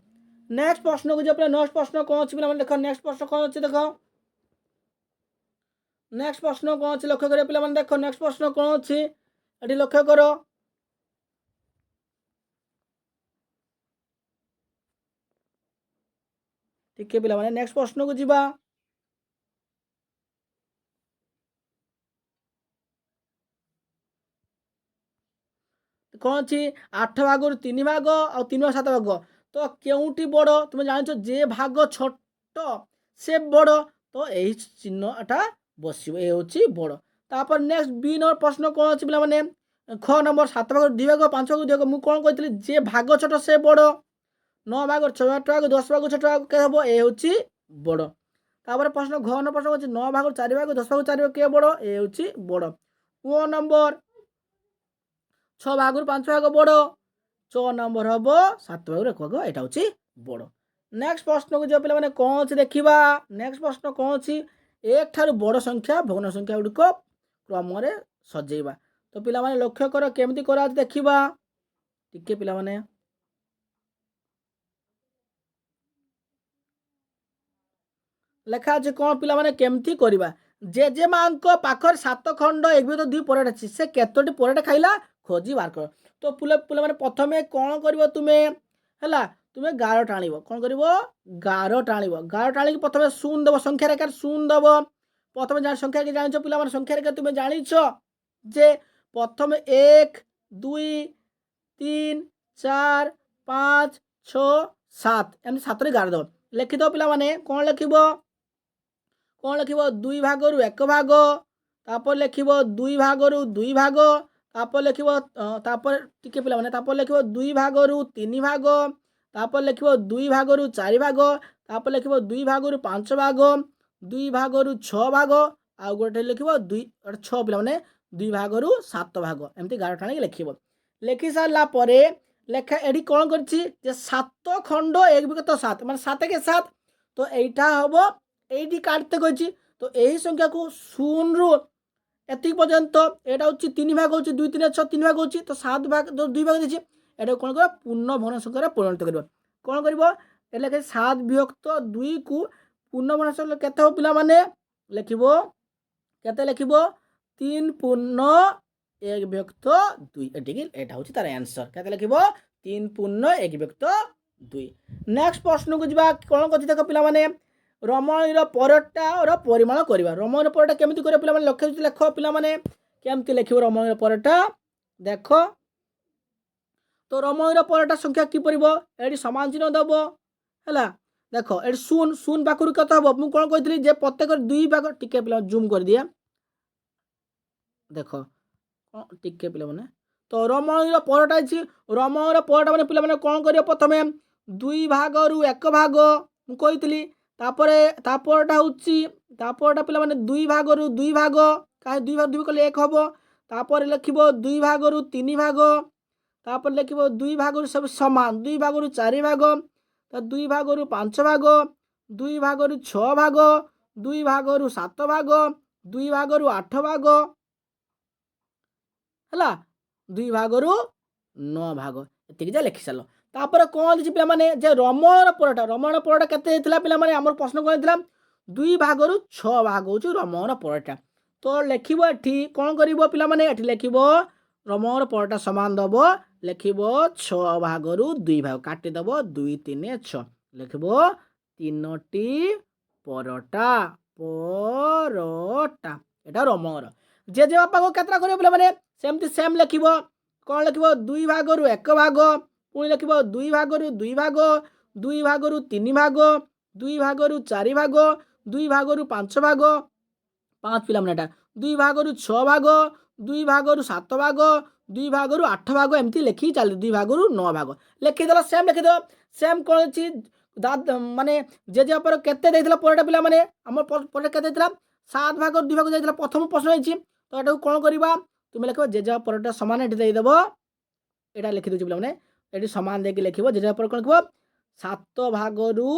नेक्स्ट प्रश्न को जो नेक्स्ट प्रश्न कौन अछि पिला माने देखो नेक्स्ट प्रश्न कौन अछि देखो नेक्स्ट प्रश्न कौन अच्छे लक्ष्य कर पे देख नेक्स्ट प्रश्न कौन अच्छी ये लक्ष्य कर ठीक है पे नेक्स्ट प्रश्न को जीवा कौन अच्छी 8 भाग 3 भाग और 3 भाग 7 भाग तो क्योंटी बड़ तुम जान जे भाग छोट से बड़ तो यही चिन्हटा बस ये हूँ बड़ तापर नेक्स्ट बी नंबर प्रश्न कौन अच्छी पे ख नंबर 7 भाग 2 भाग 5 भाग 2 भाग मुझे कौन कही जे भाग छोट से बड़ 9 भाग 6 भाग 10 भाग छोट भाग के हम ये हूँ बड़ तापर प्रश्न घ नंबर प्रश्न अच्छे 9 भाग 4 भाग 10 भाग 4 भाग के बड़ ये हूँ बड़ ओ नंबर 6 भाग 5 भाग बड़ 6 नंबर हम 7 भाग 1 भाग यहाँ हूँ बड़ नेक्स्ट प्रश्न को जो पे कौन अच्छे देखा नेक्स्ट प्रश्न कौन अच्छी एक ठारू बड़ संख्या भग्न संख्या गुड़िक क्रम सजेवा तो पिला माने लक्ष्य कर केमती करा देखिबा टिके पिला माने लेखा अछि कौन पिला माने केमती करबा जे मांको पाखर 7 खंड 1 विभक्त 2 परेट अछि से केतोटी परेट खाइला खोजी बार कर तो पिला माने प्रथमे कौन करबो तुमे हला तुमे गार टाणीबो कौन करबो गार टाणी प्रथमे शून्य दब संख्या रेखा शून्य दब प्रथमे जान संख्या के जानिछो पिला माने संख्या रेखा तुमे जानिछो जे प्रथमे 1 2 3 4 5 6 7 एम 7 रे गार दब लिखि दो पिला माने कौन लिखिबो 2 भाग रु 1 भाग तापर लिखिबो 2 भाग रु 2 भाग तापर लिखिबो तापर टिके पिला माने तापर लिखिबो 2 भाग रु 3 भाग तापर लिखिबो 2 भाग रु 4 भाग तापर लिखिबो 2 भाग रु 5 भाग 2 भाग रु 6 भाग आ गोटे लिखिबो 2 6 पिला माने 2 भाग रु 7 भाग एमती गार ठाणी लिखिबो लिखि सारला परे लेखा एडी कौन करछि जे 7 खंड 1 विभक्त 7 माने 7 के 7 तो एटा हबो एडी काटते कहछि तो एही संख्या को 0 रु एति पर्यंत एटा होछि 3 भाग होछि 2 3 6 3 भाग होछि तो 7 भाग 2 भाग देछि एटा कोन कर पूर्ण भग्न संख्या परिणत करबो कोन करबो एले के 7 विभक्त 2 को पूर्ण भग्न संख्या केते हो पिला माने लिखिबो केते लिखिबो 3 पूर्ण 1 विभक्त 2 एटिक एटा होछि तार आंसर केते लिखिबो 3 पूर्ण 1 विभक्त 2 नेक्स्ट प्रश्न को जिबा कोन कथि देखो पिला माने रमणीर परटा और परिमाण करबा रमणीर परटा केमिति करे पिला माने लक्ष्य लेख पिला माने केमिति लिखिबो रमणीर परटा देखो तो रमणीर परटा संख्या कि परिबो एडी समान चिन्ह दबो हैला देखो एडी शून्य बाकुर कत हबो मु कोन कहितली जे प्रत्येक 2 भाग टिके पिला जूम कर दिया देखो टिके पिला माने तो रमणीर परटा अछि रमणीर परटा माने पिला माने कोन करियो प्रथमे 2 भाग रु 1 भाग मु कहितली तापरटा होछि तापरटा पिला माने 2 भाग रु 2 भाग काहे 2 भाग 2 कले 1 हबो तापर लिखिबो 2 भाग रु 3 भाग तापर लिखिबो 2 भाग रु सब समान 2 भाग रु 4 भाग तो 2 भाग रु 5 भाग 2 भाग रु 6 भाग 2 भाग रु 7 भाग 2 ଭାଗରୁ 8 ଭାଗ ହେଲା 2 ଭାଗରୁ 9 ଭାଗ ଏତିକି ଯା ଲେଖି ସାରିଲ। ତାପରେ କ'ଣ ହେଇଛି ପିଲାମାନେ ଯେ ରମଣର ପରଟା କେତେ ହେଇଥିଲା ପିଲାମାନେ ଆମର ପ୍ରଶ୍ନ କ'ଣ ହେଇଥିଲା 2 ଭାଗରୁ 6 ଭାଗ ହେଉଛି ରମଣର ପରଟା। ତ ଲେଖିବ ଏଠି କ'ଣ କରିବ ପିଲାମାନେ ଏଠି ଲେଖିବ ରମଣର ପରଟା ସମାନ ଦେବ ଲେଖିବ 6 ଭାଗରୁ 2 ଭାଗ କାଟିଦେବ 2 3 6 ଲେଖିବ 3ଟି ପରଟା ଏଟା ରମଣର। ଜେଜେବାପାକୁ କେତେଟା କରିବ ପିଲାମାନେ ସେମିତି ସେମ୍ ଲେଖିବ କ'ଣ ଲେଖିବ 2 ଭାଗରୁ 1 ଭାଗ ପୁଣି ଲେଖିବ 2 ଭାଗରୁ 2 ଭାଗ 2 ଭାଗରୁ 3 ଭାଗ 2 ଭାଗରୁ 4 ଭାଗ 2 ଭାଗରୁ 5 ଭାଗ 5 ପିଲାମାନେ ଏଟା 2 ଭାଗରୁ 6 ଭାଗ 2 ଭାଗରୁ 7 ଭାଗ 2 ଭାଗରୁ 8 ଭାଗ ଏମିତି ଲେଖିକି ଚାଲି 2 ଭାଗରୁ 9 ଭାଗ ଲେଖିଦେଲ ସେମ୍ ଲେଖିଦେବ। ସେମ୍ କ'ଣ ଅଛି ମାନେ ଜେଜେବାପାର କେତେ ଦେଇଥିଲା ପରଟା ପିଲାମାନେ ଆମର ପରଟା କେତେ ଦେଇଥିଲା 7 ଭାଗରୁ 2 ଭାଗ ଦେଇଥିଲା ପ୍ରଥମ ପ୍ରଶ୍ନ ହେଇଛି। ତ ଏଟାକୁ କ'ଣ କରିବା ତୁମେ ଲେଖିବ ଜେଜେବାପା ପରଟା ସମାନ ଏଠି ଦେଇଦେବ ଏଇଟା ଲେଖିଦେଉଛି ପିଲାମାନେ ଏଠି ସମାନ ଦେଇକି ଲେଖିବ ଜେଜେବାପାର କ'ଣ ଲେଖିବ 7 ଭାଗରୁ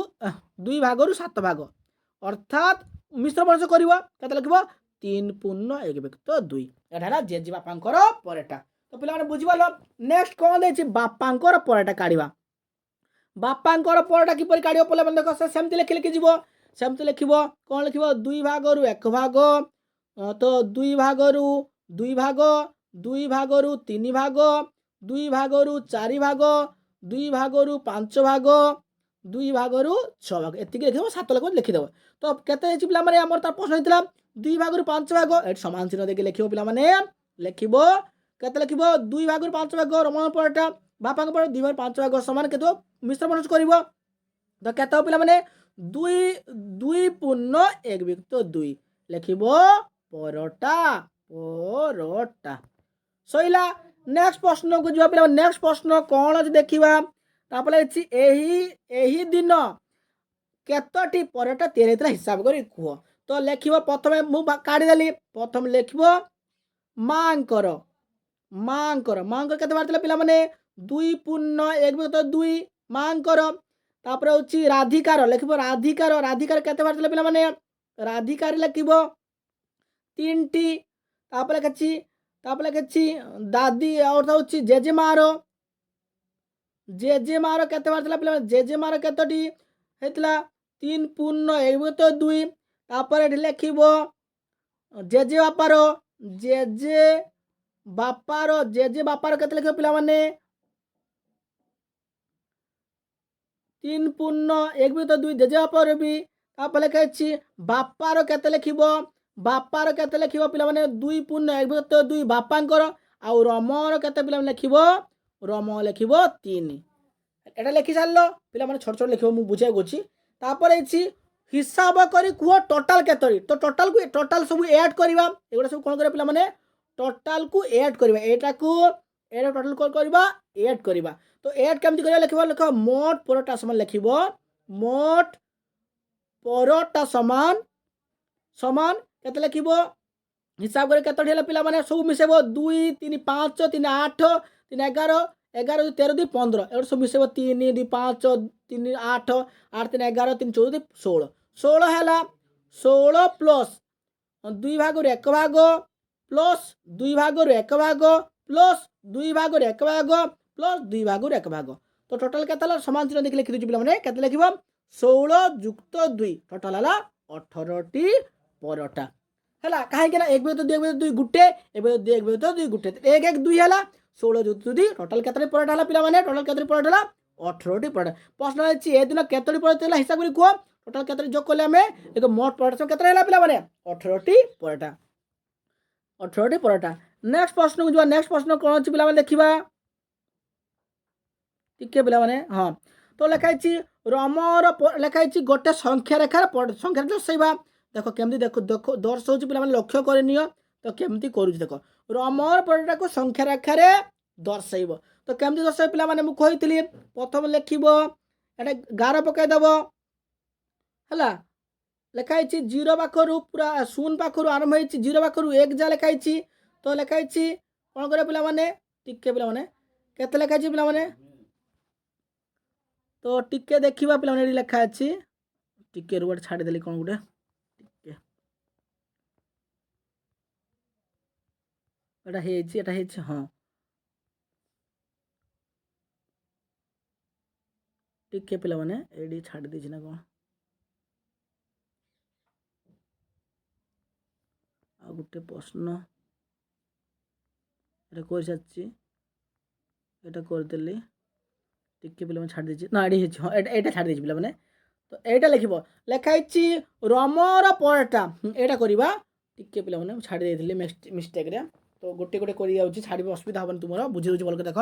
2 ଭାଗରୁ 7 ଭାଗ ଅର୍ଥାତ୍ ମିଶ୍ର ବଂଶ କରିବ କେତେ ଲେଖିବ 3 ପୂର୍ଣ୍ଣ 1 ବ୍ୟକ୍ତ 2 ଏଟା ହେଲା ଜେଜେବାପାଙ୍କର ପରଟା। ତ ପିଲାମାନେ ବୁଝିପାରିଲ। ନେକ୍ସଟ କ'ଣ ଦେଇଛି ବାପାଙ୍କର ପରଟା କାଢ଼ିବା। ବାପାଙ୍କର ପରଟା କିପରି କାଢ଼ିବ ପିଲାମାନେ ଦେଖ ସେ ସେମିତି ଲେଖି ଯିବ ସେମିତି ଲେଖିବ କ'ଣ ଲେଖିବ 2 ଭାଗରୁ 1 ଭାଗ ତ 2 ଭାଗରୁ 2 ଭାଗ 2 ଭାଗରୁ 3 ଭାଗ 2 ଭାଗରୁ 4 ଭାଗ 2 ଭାଗରୁ 5 ଭାଗ 2 ଭାଗରୁ 6 ଭାଗ ଏତିକି ଲେଖିଦେବ 7 ଲେଖିଦେବ। ତ କେତେ ହେଇଛି ପିଲାମାନେ ଆମର ତାର ପ୍ରଶ୍ନ ହେଇଥିଲା 2 ଭାଗରୁ 5 ଭାଗ ଏଠି ସମାନ ଚିହ୍ନ ଦେଇକି ଲେଖିବ ପିଲାମାନେ ଲେଖିବ କେତେ ଲେଖିବ 2 ଭାଗରୁ 5 ଭାଗ ରମଣ ପରଟା ବାପାଙ୍କ ପରଟା 2 ଭାଗରୁ 5 ଭାଗ ସମାନ କେତେ ମିଶ୍ର ବଂଶ କରିବ। ତ କେତେ ପିଲାମାନେ 2 ପୂର୍ଣ୍ଣ 1 ବ୍ୟକ୍ତ 2 ଲେଖିବ ପରଟା ସଇଲା। ନେକ୍ସଟ ପ୍ରଶ୍ନକୁ ଯିବା ପିଲାମାନେ ନେକ୍ସଟ ପ୍ରଶ୍ନ କ'ଣ ଅଛି ଦେଖିବା। ତାପରେ ଅଛି ଏହି ଦିନ କେତୋଟି ପରଟା ତିଆରି ହେଇଥିଲା ହିସାବ କରି କୁହ। ତ ଲେଖିବ ପ୍ରଥମେ ମୁଁ କାଢ଼ିଦେଲି ପ୍ରଥମେ ଲେଖିବ ମାଙ୍କର କେତେ ବାହାରିଥିଲା ପିଲାମାନେ 2 ପୂର୍ଣ୍ଣ 1 ବ୍ୟକ୍ତ 2 ମାଙ୍କର। ତାପରେ ହେଉଛି ରାଧିକାର ଲେଖିବ ରାଧିକାର କେତେ ବାହାରିଥିଲା ପିଲାମାନେ ରାଧିକାର ଲେଖିବ 3ଟି। ତାପରେ ଲେଖିଛି ଦାଦି ଅର୍ଥ ହେଉଛି ଜେଜେମାର କେତେ ବାହାରିଥିଲା ପିଲାମାନେ ଜେଜେମାର କେତୋଟି ହେଇଥିଲା 3 ପୂର୍ଣ୍ଣ 1 ବ୍ୟକ୍ତ 2। ତାପରେ ଏଠି ଲେଖିବ ଜେଜେବାପାର କେତେ ଲେଖିବ ପିଲାମାନେ 3 ପୂର୍ଣ୍ଣ 1 ବ୍ୟକ୍ତ 2 ଜେଜେବାପାର ବି। ତାପରେ ଲେଖାଇଛି ବାପାର କେତେ ଲେଖିବ ପିଲାମାନେ 2 ପୂର୍ଣ୍ଣ 1 ବ୍ୟକ୍ତ 2 ବାପାଙ୍କର। ଆଉ ରମର କେତେ ପିଲାମାନେ ଲେଖିବ 3। এটা লেখি সারিল পিলাମାନେ ଛୋଟ ଛୋଟ ଲେଖିବ ମୁଁ ବୁଝାଇବାକୁ ଅଛି। ତାପରେ ହେଇଛି ହିସାବ କରି କୁହ ଟୋଟାଲ କେତୋଟି। ତ ଟୋଟାଲ ସବୁ ଆଡ୍ କରିବା ଏଗୁଡ଼ା ସବୁ କ'ଣ କରିବା ପିଲାମାନେ ଟୋଟାଲକୁ ଆଡ୍ କରିବା ଏଇଟାକୁ ଟୋଟାଲ କ'ଣ କରିବା ଆଡ୍ କରିବା। ତ ଆଡ୍ କେମିତି କରିବା ଲେଖିବ ମୋଟ ପରଟା ସମାନ ଲେଖିବ ମୋଟ ପରଟା ସମାନ କେତେ ଲେଖିବ ହିସାବ କରି କେତୋଟି ହେଲା ପିଲାମାନେ ସବୁ ମିଶାଇବ 2 3 5 3 8 3 11 11 13 2 15 ଏଗୁଡ଼ା ସବୁ ମିଶାଇବ 3 2 5 3 8 8 3 11 3 14 16 ହେଲା 16 ପ୍ଲସ୍ 2 ଭାଗରୁ 1 ଭାଗ ପ୍ଲସ୍ 2 ଭାଗରୁ 1 ଭାଗ ପ୍ଲସ୍ 2 ଭାଗରୁ 1 ଭାଗ ପ୍ଲସ୍ 2 ଭାଗରୁ 1 ଭାଗ। ତ ଟୋଟାଲ କେତେ ହେଲା ସମାନ ଚିହ୍ନ ଦେଖି ଲେଖିଦେଉଛି ପିଲାମାନେ କେତେ ଲେଖିବ 16 ଯୁକ୍ତ 2 ଟୋଟାଲ ହେଲା 18ଟି ପରଟା ହେଲା। କାହିଁକି ନା 1 ବ୍ୟକ୍ତ 2 1 ବ୍ୟକ୍ତ 2 ଗୁଟେ 1 ବ୍ୟକ୍ତ 2 1 ବ୍ୟକ୍ତ 2 ଗୁଟେ 1 1 2 ହେଲା 16 ଯୁକ୍ତ 2 ଟୋଟାଲ କେତୋଟି ପରଟା ହେଲା ପିଲାମାନେ ଟୋଟାଲ କେତୋଟି ପରଟା ହେଲା 18ଟି ପରଟା। ପ୍ରଶ୍ନ ଅଛି ଏ ଦିନ କେତୋଟି ପରଟା ହେଲା ହିସାବ କରି କୁହ ଟୋଟାଲ କେତୋଟି ଯୋଗ କଲେ ଆମେ ଏକ ମୋଟ ପରଟା କେତେ ହେଲା ପିଲାମାନେ 18ଟି ପରଟା। ନେକ୍ସଟ ପ୍ରଶ୍ନକୁ ଯିବା। ନେକ୍ସଟ ପ୍ରଶ୍ନ କ'ଣ ଅଛି ପିଲାମାନେ ଦେଖିବା ଟିକେ ପିଲାମାନେ ହଁ। ତ ଲେଖାଇଛି ରମର ଲେଖାଇଛି ଗୋଟେ ସଂଖ୍ୟା ରେଖାର ସଂଖ୍ୟା ଦର୍ଶାଇବା। ଦେଖ କେମିତି ଦର୍ଶଉଛି ପିଲାମାନେ ଲକ୍ଷ୍ୟ କରି ନିଅ ତ କେମିତି କରୁଛି ଦେଖ ରମର ପରଟାକୁ ସଂଖ୍ୟା ରେଖାରେ ଦର୍ଶାଇବ। ତ କେମିତି ଦର୍ଶାଇବ ପିଲାମାନେ ମୁଁ କହିଥିଲି ପ୍ରଥମେ ଲେଖିବ ଏଟା ଗାର ପକାଇଦେବ ହେଲା ଲେଖାଇଛି 0 ପାଖରୁ ପୁରା 0 ପାଖରୁ ଆରମ୍ଭ ହେଇଛି 0 ପାଖରୁ 1 ଯା ଲେଖାଇଛି। ତ ଲେଖାଇଛି କ'ଣ କରିବା ପିଲାମାନେ ଟିକେ ପିଲାମାନେ କେତେ ଲେଖାଇଛି ପିଲାମାନେ ତ ଟିକେ ଦେଖିବା ପିଲାମାନେ ଏଠି ଲେଖା ଅଛି ଟିକେ ରୁଆ ଛାଡ଼ିଦେଲି କ'ଣ ଗୋଟେ ଟିକେ এটা ହେଇଛି ହଁ ଟିକେ ପିଲାମାନେ ଏଇଠି ଛାଡ଼ି ଦେଇଛି ନା କ'ଣ ଆଉ ଗୋଟେ ପ୍ରଶ୍ନ এটা କରିସାରିଛି এটা କରିଦେଲି ଟିକେ ପିଲାମାନେ ଛାଡ଼ି ଦେଇଛି ନା ଏଇଠି ହେଇଛି ହଁ ଏଇଟା ଛାଡ଼ି ଦେଇଛି ପିଲାମାନେ ତ ଏଇଟା ଲେଖିବ ଲେଖା ହେଇଛି ରମର ପରଟା ଏଇଟା କରିବା ଟିକେ ପିଲାମାନେ ଛାଡ଼ି ଦେଇଥିଲି ମିଷ୍ଟେକ୍ରେ ତ ଗୋଟେ ଗୋଟେ କରି ଯାଉଛି ଛାଡ଼ିବ ଅସୁବିଧା ହେବନି ତୁମର ବୁଝି ଦେଉଛି ଭଲକି ଦେଖ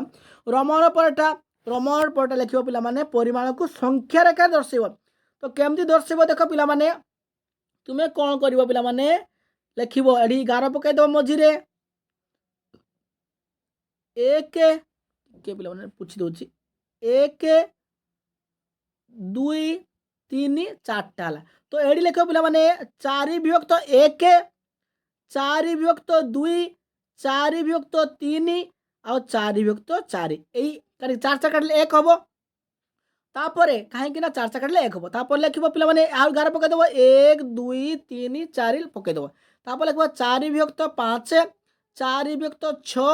ରମର ପରଟା ଲେଖିବ ପିଲାମାନେ ପରିମାଣକୁ ସଂଖ୍ୟା ରେଖା ଦର୍ଶାଇବ ତ କେମିତି ଦର୍ଶାଇବ ଦେଖ ପିଲାମାନେ ତୁମେ କ'ଣ କରିବ ପିଲାମାନେ ଲେଖିବ ଏଠି ଗାର ପକାଇଦେବ ମଝିରେ 1 ଟିକେ ପିଲାମାନେ ପୁଛି ଦେଉଛି 1 2 3 4ଟା ହେଲା ତ ଏଠି ଲେଖିବ ପିଲାମାନେ 4 ବିଭକ୍ତ 1 4 ବିଭକ୍ତ 2 4 ବିଭକ୍ତ 3 ଆଉ 4 ବିଭକ୍ତ 4 ଏଇ 4 କାଟିଲେ 1 ହେବ ତାପରେ କାହିଁକି ନା 4 କାଟିଲେ 1 ହେବ ତାପରେ ଲେଖିବ ପିଲାମାନେ ଆଉ ଗାର ପକାଇଦେବ 1 2 3 4 ପକାଇଦେବ ତାପରେ ଲେଖିବ 4 ବିଭକ୍ତ 5 4 ବିଭକ୍ତ 6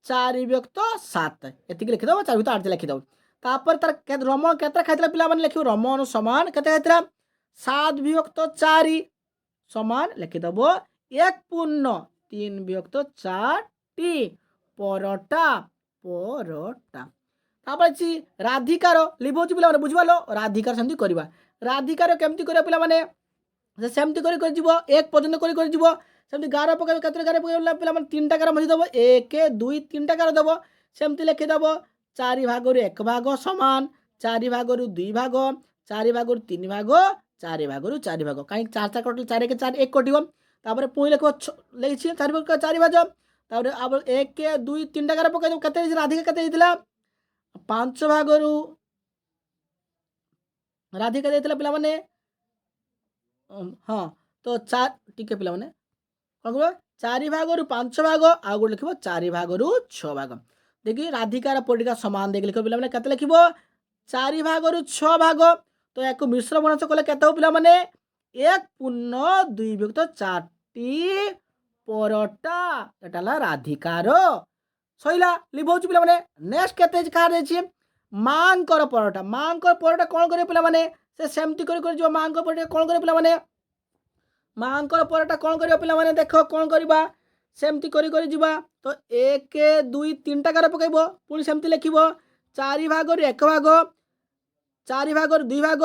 4 ବିଭକ୍ତ 7 ଏତିକି ଲେଖିଦେବ 4 ବିଭକ୍ତ 8 ଲେଖିଦେବ ତାପରେ ତାର ରମଣ କେତେ ଖାଇଥିଲା ପିଲାମାନେ ଲେଖିବ ରମଣ ସମାନ କେତେ ଖାଇଥିଲା 7 ବିଭକ୍ତ 4 ସମାନ ଲେଖିଦେବ 1 ପୂର୍ଣ୍ଣ 3 ବିଭକ୍ତ 4ଟି ପରଟା ତାପରେ ଅଛି ରାଧିକାର ଲିଭଉଛି ପିଲାମାନେ ବୁଝିପାରିଲ ରାଧିକାର ସେମିତି କରିବା ରାଧିକାର କେମିତି କରିବା ପିଲାମାନେ ସେମିତି କରି ଯିବ 1 ପର୍ଯ୍ୟନ୍ତ କରି ଯିବ ସେମିତି ଗାର ପକାଇବ କେତେ ଗାର ପକାଇବ ପିଲାମାନେ 3ଟା ଗାର ମଝି ଦେବ 1 2 3ଟା ଗାର ଦେବ ସେମିତି ଲେଖିଦେବ 4 ଭାଗରୁ 1 ଭାଗ ସମାନ 4 ଭାଗରୁ 2 ଭାଗ 4 ଭାଗରୁ 3 ଭାଗ 4 ଭାଗରୁ 4 ଭାଗ କାହିଁକି 4 କଟିଲେ 4 1 4 1 କଟିବ ତାପରେ ପୁଣି ଲେଖିବ ଲେଖିଛି 4 ଭାଗ 4 ଭାଗ ତାପରେ 1 2 3ଟା ଗାର ପକାଇଦେବ କେତେ ରାଧିକା କେତେ ହେଇଥିଲା 5 ଭାଗରୁ ରାଧିକା ଦେଇଥିଲା ପିଲାମାନେ ହଁ ତ 4 ଟିକେ ପିଲାମାନେ କ'ଣ କରିବ 4 ଭାଗରୁ 5 ଭାଗ ଆଉ ଗୋଟେ ଲେଖିବ 4 ଭାଗରୁ 6 ଭାଗ দেখি রাধিকার পরিকা সমান দেখি লিখ পিলা কেতে লিখব 4 ভাগরু 6 ভাগ তো এক মিশ্র বর্ণাংশ কলে কেতে হব পিলা মানে 1 পূর্ণ 2 বিভক্ত 4টি পরটা এটা হল রাধিকার সইলা লিভৌছি পিলা মানে নেক্সট কেতে কার দেছি মাঙ্কর পরটা কোন করে পিলা মানে সে সেমতি করে করে যাব মাঙ্কর পরটা কোন করে পিলা মানে মাঙ্কর পরটা কোন করিবা পিলা মানে দেখো কোন করিবা সেমতি করে করে ଯିବା ତ 1 2 3ଟା ଗାର ପକାଇବ ପୁଣି ସେମିତି ଲେଖିବ 4 ଭାଗରୁ 1 ଭାଗ 4 ଭାଗରୁ 2 ଭାଗ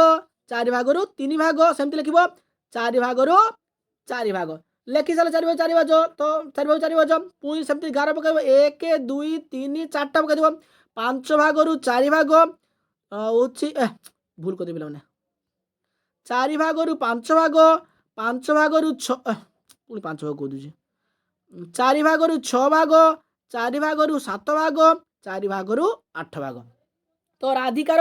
4 ଭାଗରୁ 3 ଭାଗ ସେମିତି ଲେଖିବ 4 ଭାଗରୁ 4 ଭାଗ ଲେଖି ସାରିଲା 4 ଭାଗ 4 ଭାଗ ତ 4 ଭାଗ 4 ଭାଗ ପୁଣି ସେମିତି ଗାର ପକାଇବ 1 2 3 4ଟା ପକାଇଦେବ 5 ଭାଗରୁ 4 ଭାଗ ହେଉଛି ଭୁଲ କରିଦେବି ପିଲାମାନେ 4 ଭାଗରୁ 5 ଭାଗ 5 ଭାଗରୁ 6 ପୁଣି 5 ଭାଗ କହିଦେଉଛି 4 ଭାଗରୁ 6 ଭାଗ 4 ଭାଗରୁ 7 ଭାଗ 4 ଭାଗରୁ 8 ଭାଗ ତ ରାଧିକାର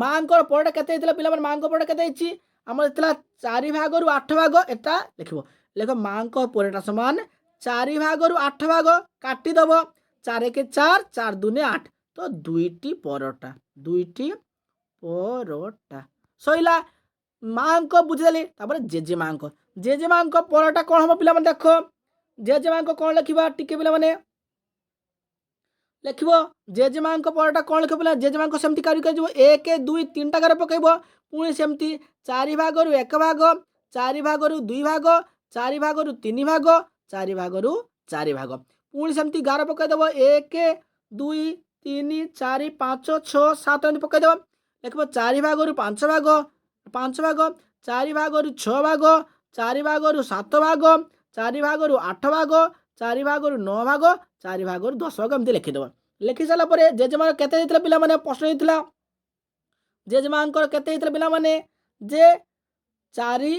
ମାଙ୍କର ପରଟା କେତେ ହେଇଥିଲା ପିଲାମାନେ ମାଙ୍କ ପରଟା କେତେ ହେଇଛି ଆମର ହେଇଥିଲା 4 ଭାଗରୁ 8 ଭାଗ ଏଟା ଲେଖିବ ଲେଖ ମାଙ୍କ ପରଟା ସମାନ 4 ଭାଗରୁ 8 ଭାଗ କାଟିଦେବ 4 1 4 4 2 8 ତ ଦୁଇଟି ପରଟା ସଇଲା ମାଙ୍କ ବୁଝିଦେଲି ତାପରେ ଜେଜେମାଙ୍କ ପରଟା କ'ଣ ହେବ ପିଲାମାନେ ଦେଖ ଜେଜେମାଙ୍କ କ'ଣ ଲେଖିବା ଟିକେ ପିଲାମାନେ ଲେଖିବ ଜେଜେମାଙ୍କ ପରଟା କ'ଣ ଲେଖିବ ପିଲା ଜେଜେମାଙ୍କ ସେମିତି କାରି କରିଯିବ 1 2 3ଟା ଗାର ପକାଇବ ପୁଣି ସେମିତି 4 ଭାଗରୁ 1 ଭାଗ 4 ଭାଗରୁ 2 ଭାଗ 4 ଭାଗରୁ 3 ଭାଗ 4 ଭାଗରୁ 4 ଭାଗ ପୁଣି ସେମିତି ଗାର ପକାଇଦେବ 1 2 3 4 5 6 7 ଏମିତି ପକାଇଦେବ ଲେଖିବ 4 ଭାଗରୁ 5 ଭାଗ 4 ଭାଗରୁ 6 ଭାଗ 4 ଭାଗରୁ 7 ଭାଗ 4 ଭାଗରୁ 8 ଭାଗ 4 ଭାଗରୁ 9 ଭାଗ 4 ଭାଗରୁ 10 ଭାଗ ଏମିତି ଲେଖିଦେବ ଲେଖି ସାରିଲା ପରେ ଜେଜେମାଙ୍କର କେତେ ହେଇଥିଲା ପିଲାମାନେ ପ୍ରଶ୍ନ ହେଇଥିଲା ଜେଜେମାଙ୍କର କେତେ ହେଇଥିଲା ପିଲାମାନେ ଯେ 4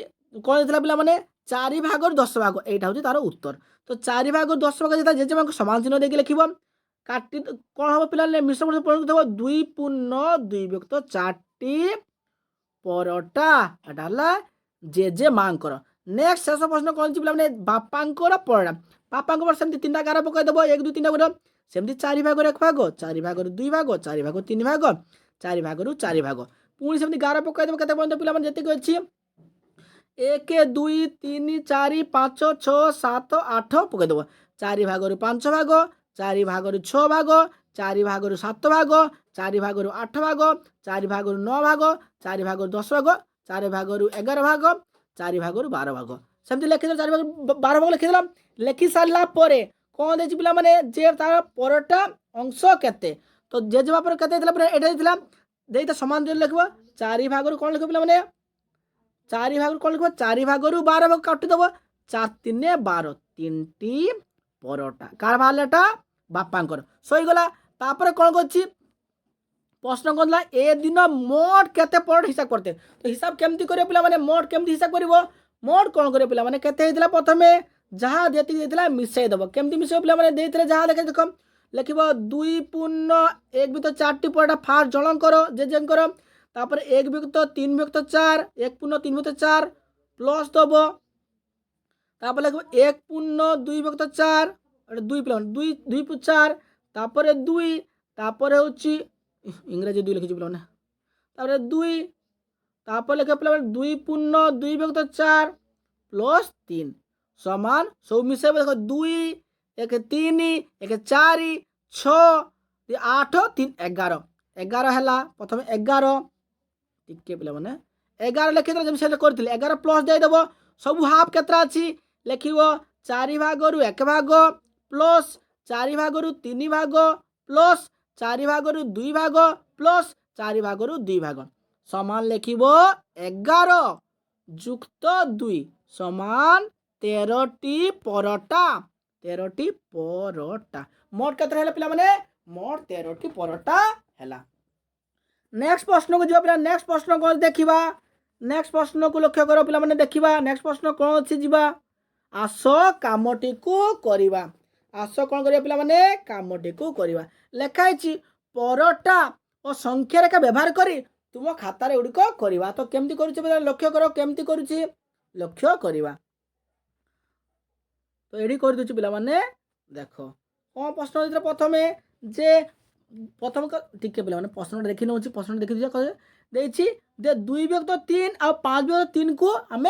କ'ଣ ହେଇଥିଲା ପିଲାମାନେ 4 ଭାଗରୁ 10 ଭାଗ ଏଇଟା ହେଉଛି ତାର ଉତ୍ତର ତ 4 ଭାଗରୁ 10 ଭାଗ ଯେତେବେଳେ ଜେଜେମାଙ୍କ ସମାନ ଚିହ୍ନ ଦେଇକି ଲେଖିବ କାଟି କ'ଣ ହେବ ପିଲାମାନେ ମିଶ୍ର ଥିବ 2 ପୂର୍ଣ୍ଣ 2 ବିଭକ୍ତ 4ଟି ପରଟା ଏଟା ହେଲା ଜେଜେମାଙ୍କର ନେକ୍ସଟ ଶେଷ ପ୍ରଶ୍ନ କ'ଣ ଅଛି ପିଲାମାନେ ବାପାଙ୍କର ପରଟା ବାପାଙ୍କ ପରଟା ସେମିତି 3ଟା ଗାର ପକାଇଦେବ 1 2 3ଟା ପକାଇଦେବ ସେମିତି 4 ଭାଗରୁ 1 ଭାଗ 4 ଭାଗରୁ 2 ଭାଗ 4 ଭାଗରୁ 3 ଭାଗ 4 ଭାଗରୁ 4 ଭାଗ ପୁଣି ସେମିତି ଗାର ପକାଇଦେବ କେତେ ପର୍ଯ୍ୟନ୍ତ ପିଲାମାନେ ଯେତିକି ଅଛି 1 2 3 4 5 6 7 8 ପକାଇଦେବ 4 ଭାଗରୁ 5 ଭାଗ, 4 ଭାଗରୁ 6 ଭାଗ, 4 ଭାଗରୁ 7 ଭାଗ, 4 ଭାଗରୁ 8 ଭାଗ, 4 ଭାଗରୁ 9 ଭାଗ, 4 ଭାଗରୁ 10 ଭାଗ, 4 ଭାଗରୁ 11 ଭାଗ, 4 ଭାଗରୁ 12 ଭାଗ। ସେମିତି ଲେଖିଦେଲ 4 ଭାଗରୁ 12 ଭାଗ ଲେଖିଦେଲ। ଲେଖି ସାରିଲା ପରେ କ'ଣ ଦେଇଛି ପିଲାମାନେ, ଯେ ତାର ପରଟା ଅଂଶ କେତେ। ତ ଜେଜେମା ପରେ କେତେ ହେଇଥିଲା, ଏଇଟା ହେଇଥିଲା। ଦେଇତା ସମାନ ଲେଖିବ। 4 ଭାଗରୁ କ'ଣ ଲେଖିବ ପିଲାମାନେ, 4 ଭାଗରୁ କ'ଣ ଲେଖିବ, 4 ଭାଗରୁ 12 ଭାଗ କାଟିଦେବ। 4 3 12, 3ଟି ପରଟା। କାହାର ବାହାରିଲା ଏଟା, ବାପାଙ୍କର। ସରିଗଲା। ତାପରେ କ'ଣ କରୁଛି, প্রশ্ন করলা এ দিন মোট কেতে পরট হিসাব করতে। তো হিসাব কেমতি করিব পিলামানে, মোট কেমতি হিসাব করিব, মোট কোণ করিব পিলামানে, কেতে হইতিলা প্রথমে যাহা যেতিকি ଦେଇଥିଲା মিশাই দেব। কেমতি মিশাইব ପିଲାମାନେ, ଦେଇଥିଲେ ଯାହା ଲେଖା ଦେଖ ଲେଖିବ 2 ପୂର୍ଣ୍ଣ 1 ବିଭକ୍ତ 4ଟି ପରଟା ଫାର୍ଷ୍ଟ ଜଣଙ୍କର ଜେଜେଙ୍କର। ତାପରେ 1 ବିଭକ୍ତ 3 ବିଭକ୍ତ 4, 1 ପୂର୍ଣ୍ଣ 3 ବିଭକ୍ତ 4 ପ୍ଲସ୍ ଦେବ। ତାପରେ ଲେଖିବ 1 ପୂର୍ଣ୍ଣ 2 ବିଭକ୍ତ 4, 2 ପିଲାମାନେ 2 4, ତାପରେ 2, ତାପରେ ହେଉଛି ইংরেজি 2 লিখেছি পিলাମାନେ। তারপরে 2, তারপরে লেখা পিলাମାନେ 2 ପୂର୍ଣ୍ଣ 2 বিভক্ত 4 প্লস 3 সমান সব মিশাইব। দেখো 2 1 3 1 4 6 8 3 11 11 ହେଲା। প্রথমে 11 ଟିକେ ପିଲାମାନେ 11 ଲେଖିଦେଲେ ଯେମିତି ସେଟା କରିଥିଲେ। 11 ପ୍ଲସ୍ ଦେଇଦେବ। ସବୁ ହାଫ୍ କେତେଟା ଅଛି ଲେଖିବ। 4 ଭାଗରୁ 1 ଭାଗ ପ୍ଲସ୍ 4 ଭାଗରୁ 3 ଭାଗ ପ୍ଲସ୍ 4 ଭାଗରୁ 2 ଭାଗ ପ୍ଲସ୍ 4 ଭାଗରୁ 2 ଭାଗ ସମାନ ଲେଖିବ 11 ଯୁକ୍ତ 2 ସମାନ 13ଟି ପରଟା। 13ଟି ପରଟା। ମୋଟ କେତେ ହେଲା ପିଲାମାନେ, ମୋଟ 13ଟି ପରଟା ହେଲା। नेक्स्ट प्रश्न को जीवा। नेक्स्ट प्रश्न कौन देखा, नेक्स्ट प्रश्न को लक्ष्य कर पिलाମାନେ देखा। नेक्स्ट प्रश्न कौन अच्छी जीवा, आस कामटी को करवा। आस कौन करिया पिलाମାନେ, कामटी को करवा। लेखाई परटा और संख्या रेखा व्यवहार करी तुम खातार गुड़िक करवा। तो केमती करुचे लक्ष्य कर, केमती करुचे लक्ष्य करवा। तो ये कर दूची पिलाମାନେ देख कौन प्रश्न देते प्रथम जे प्रथम टिके पिलाମାନେ प्रश्न देखी नौ। प्रश्न देखी दे 2 ବିଭକ୍ତ 3 ଆଉ 5 ବିଭକ୍ତ 3 को आम